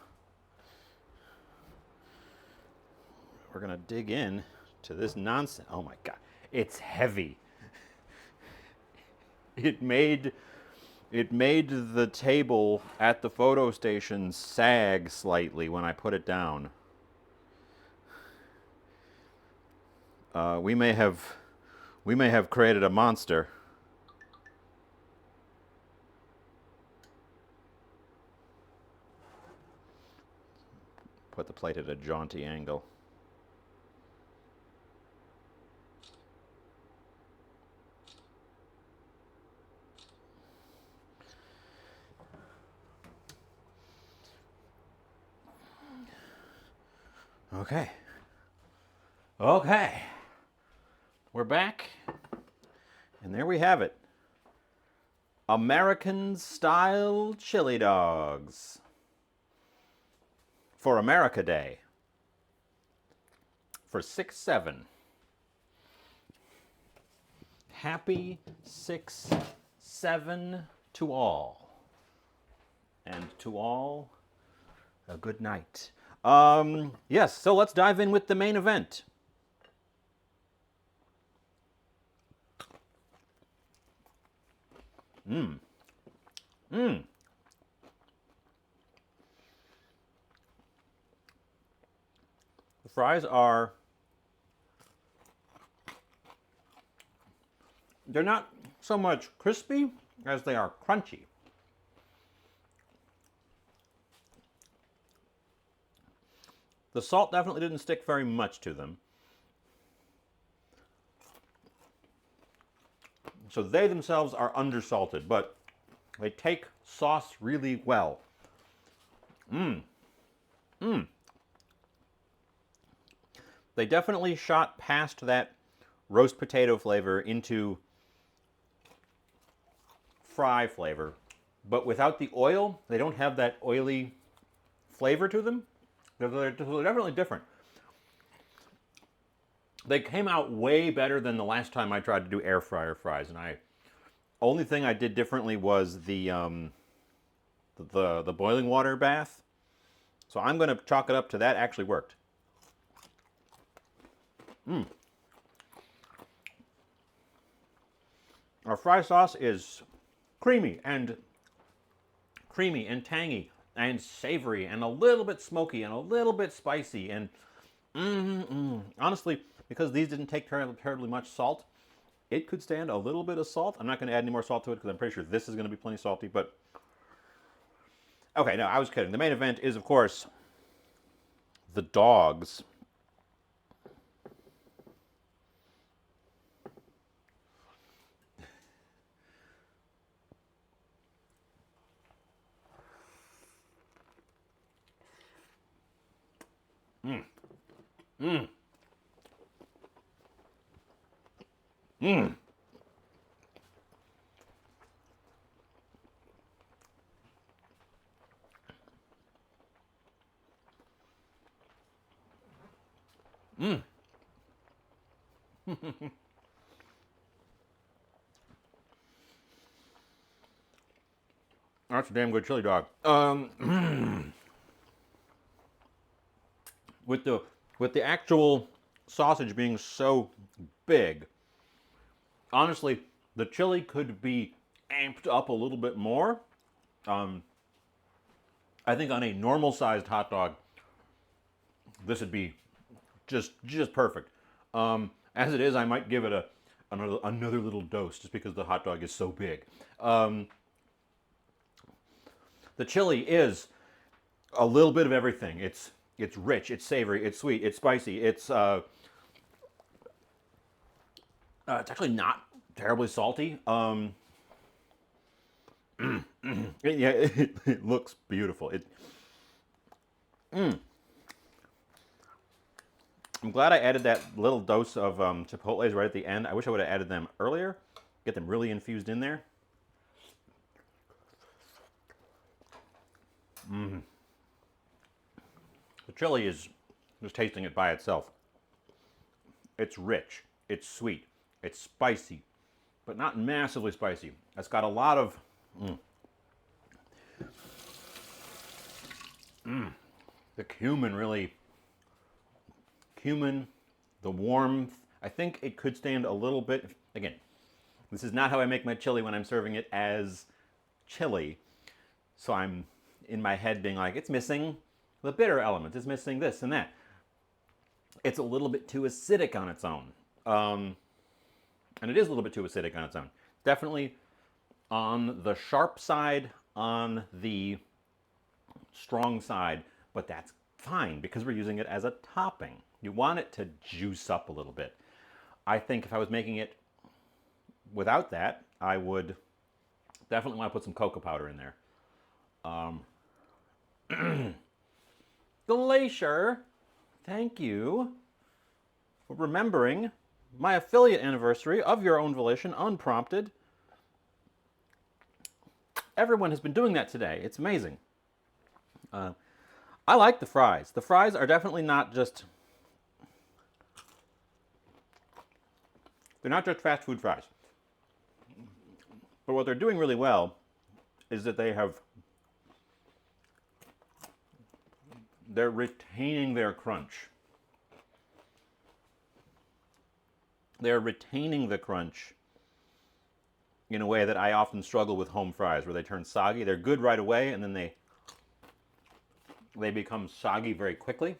going to dig in to this nonsense. Oh my God, it's heavy. It made the table at the photo station sag slightly when I put it down. We may have created a monster. Put the plate at a jaunty angle. Okay. Okay. We're back. And there we have it. American style chili dogs. For America Day. For 6/7. Happy 6/7 to all. And to all, a good night. Yes, so let's dive in with the main event. The fries are, they're not so much crispy as they are crunchy. The salt definitely didn't stick very much to them. So they themselves are undersalted, but they take sauce really well. They definitely shot past that roast potato flavor into fry flavor, but without the oil, they don't have that oily flavor to them. They're definitely different. They came out way better than the last time I tried to do air fryer fries, and only thing I did differently was the boiling water bath. So I'm going to chalk it up to that actually worked. Our fry sauce is creamy and tangy and savory and a little bit smoky and a little bit spicy and honestly, because these didn't take terribly much salt, it could stand a little bit of salt. I'm not going to add any more salt to it because I'm pretty sure this is going to be plenty salty, but okay, no, I was kidding. The main event is, of course, the dogs. That's a damn good chili dog. With the actual sausage being so big, honestly, the chili could be amped up a little bit more. Um, I think on a normal sized hot dog, this would be just perfect. As it is, I might give it another little dose just because the hot dog is so big. The chili is a little bit of everything. It's rich, it's savory, it's sweet, it's spicy. It's actually not terribly salty. Yeah, it looks beautiful. I'm glad I added that little dose of chipotles right at the end. I wish I would have added them earlier. Get them really infused in there. The chili is just tasting it by itself. It's rich, it's sweet, it's spicy, but not massively spicy. It's got a lot of the cumin, the warmth. I think it could stand a little bit. Again, this is not how I make my chili when I'm serving it as chili. So I'm in my head being like, it's missing the bitter element, it's missing this and that. It's a little bit too acidic on its own. And it is a little bit too acidic on its own. Definitely on the sharp side, on the strong side, but that's fine because we're using it as a topping. You want it to juice up a little bit. I think if I was making it without that, I would definitely want to put some cocoa powder in there. Glacier, thank you for remembering my affiliate anniversary of your own volition, unprompted. Everyone has been doing that today. It's amazing. I like the fries. The fries are definitely not just... They're not just fast food fries. But what they're doing really well is that they're retaining their crunch. They're retaining the crunch in a way that I often struggle with home fries, where they turn soggy. They're good right away, and then they become soggy very quickly.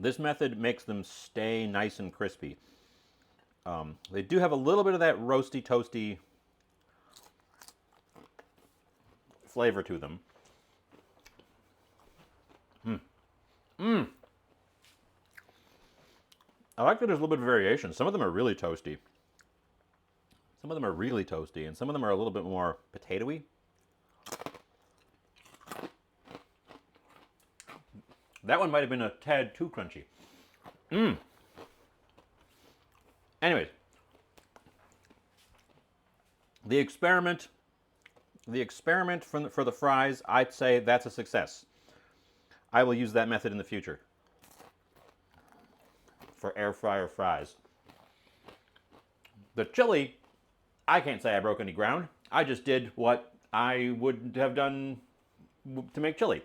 This method makes them stay nice and crispy. They do have a little bit of that roasty, toasty flavor to them. I like that there's a little bit of variation. Some of them are really toasty. Some of them are really toasty, and some of them are a little bit more potatoey. That one might have been a tad too crunchy. Anyways, the experiment for the fries, I'd say that's a success. I will use that method in the future for air fryer fries. The chili, I can't say I broke any ground. I just did what I would have done to make chili.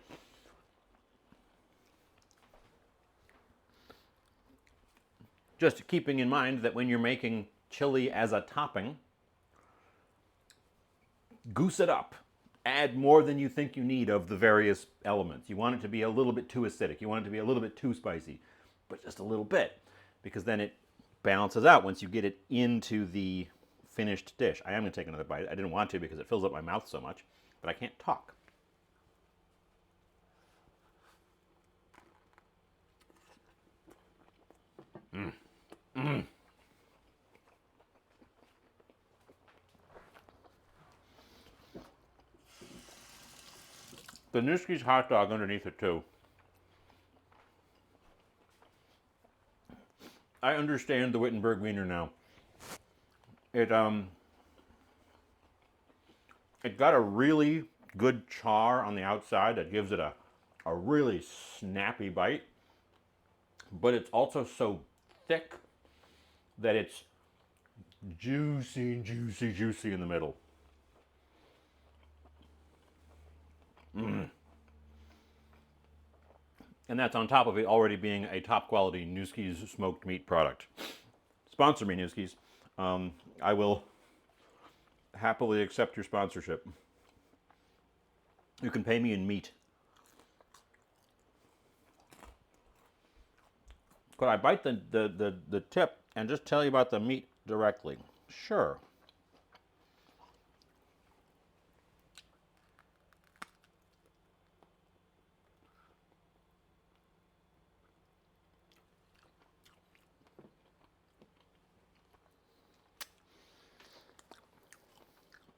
Just keeping in mind that when you're making chili as a topping, goose it up. Add more than you think you need of the various elements. You want it to be a little bit too acidic. You want it to be a little bit too spicy, but just a little bit, because then it balances out once you get it into the finished dish. I am going to take another bite. I didn't want to because it fills up my mouth so much, but I can't talk. The Newski's hot dog underneath it too. I understand the Wittenberg Wiener now. It got a really good char on the outside that gives it a really snappy bite, but it's also so thick that it's Juicy, juicy, juicy in the middle. And that's on top of it already being a top quality Newski's smoked meat product. Sponsor me, Newski's. I will happily accept your sponsorship. You can pay me in meat. Could I bite the tip and just tell you about the meat directly? Sure.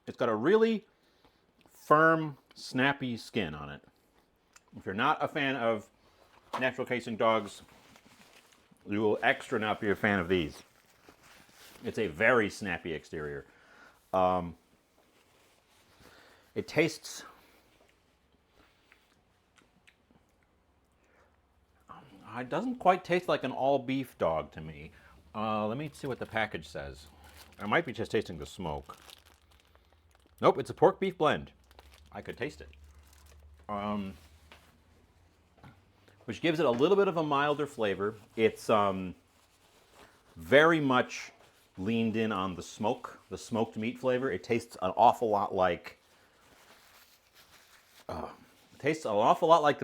It's got a really firm, snappy skin on it. If you're not a fan of natural casing dogs, you will extra not be a fan of these. It's a very snappy exterior. It tastes... It doesn't quite taste like an all-beef dog to me. Let me see what the package says. I might be just tasting the smoke. Nope, it's a pork-beef blend. I could taste it. Which gives it a little bit of a milder flavor. It's very much leaned in on the smoke, the smoked meat flavor. It tastes an awful lot like... the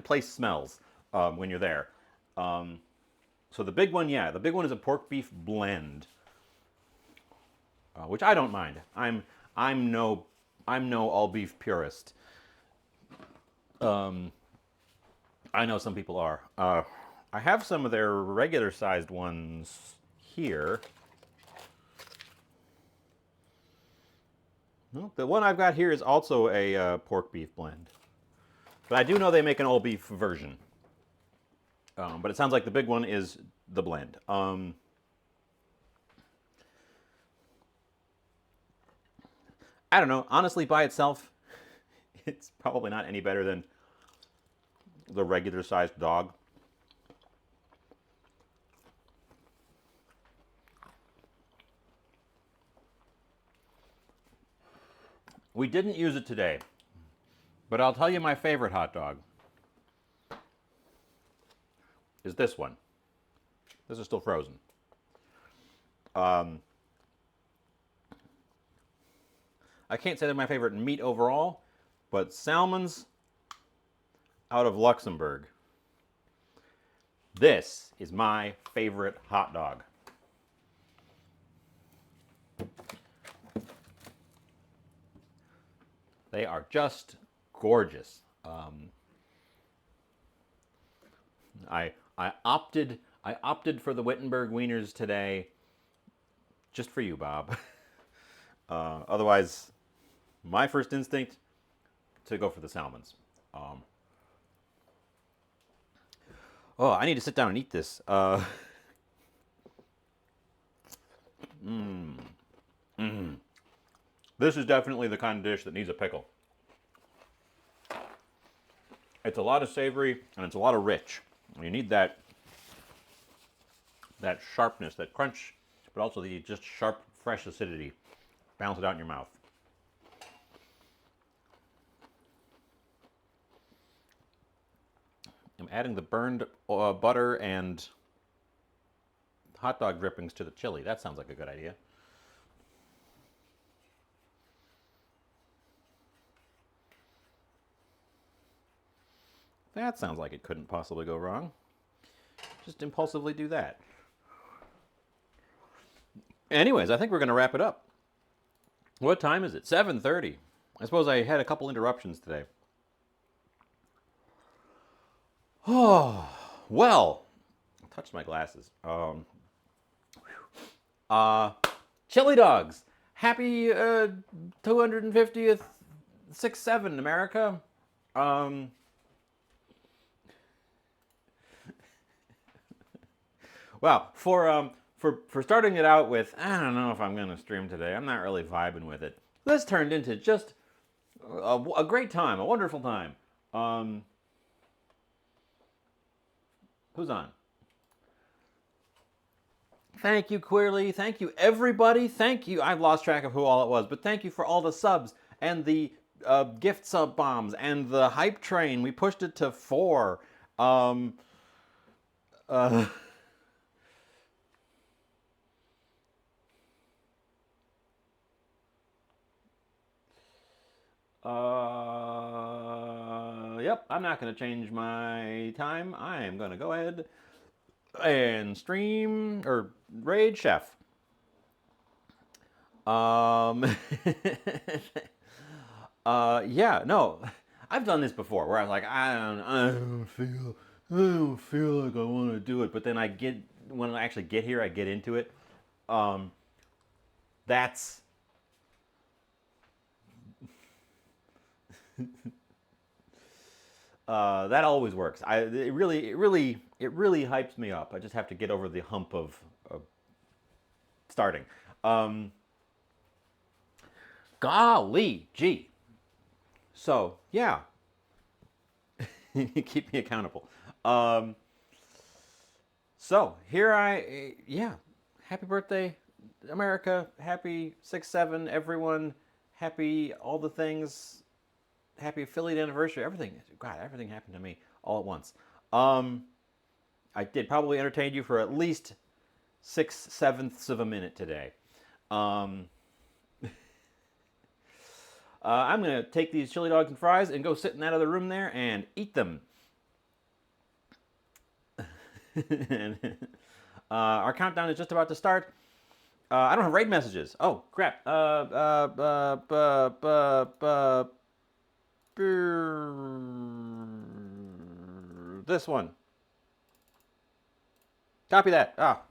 place smells when you're there. So the big one, yeah, the big one is a pork beef blend, which I don't mind. I'm no all beef purist. I know some people are. I have some of their regular sized ones here. Well, the one I've got here is also a pork beef blend, but I do know they make an all beef version. But it sounds like the big one is the blend. I don't know. Honestly, by itself, it's probably not any better than the regular sized dog. We didn't use it today, but I'll tell you my favorite hot dog is this one. This is still frozen. I can't say they're my favorite meat overall, but Salmon's out of Luxembourg. This is my favorite hot dog. They are just gorgeous. I opted for the Wittenberg wieners today, just for you, Bob. Otherwise, my first instinct to go for the Salmons. Oh, I need to sit down and eat this. This is definitely the kind of dish that needs a pickle. It's a lot of savory and it's a lot of rich. You need that sharpness, that crunch, but also the just sharp, fresh acidity. Balance it out in your mouth. I'm adding the burned butter and hot dog drippings to the chili. That sounds like a good idea. That sounds like it couldn't possibly go wrong. Just impulsively do that. Anyways, I think we're going to wrap it up. What time is it? 7:30. I suppose I had a couple interruptions today. Oh, well, I touched my glasses. Chili dogs. Happy 250th 6-7 America. Wow, for starting it out with, I don't know if I'm going to stream today. I'm not really vibing with it. This turned into just a great time, a wonderful time. Who's on? Thank you, Queerly. Thank you, everybody. Thank you. I've lost track of who all it was, but thank you for all the subs and the gift sub bombs and the hype train. We pushed it to 4. Um, uh, yep, I'm not going to change my time. I am going to go ahead and stream or raid chef. Yeah, no, I've done this before where I'm like, I don't feel like I want to do it, but then when I actually get here, I get into it. Um, that's that always works. It really hypes me up. I just have to get over the hump of starting. Um, Golly gee. So yeah, keep me accountable. Um, so here yeah. Happy birthday, America. Happy 6-7, everyone. Happy all the things. Happy affiliate anniversary. Everything. God, everything happened to me all at once. Um, I did probably entertain you for at least 6/7 of a minute today. Um, I'm going to take these chili dogs and fries and go sit in that other room there and eat them. And, our countdown is just about to start. I don't have raid messages. Oh, crap. This one. Copy that. Ah,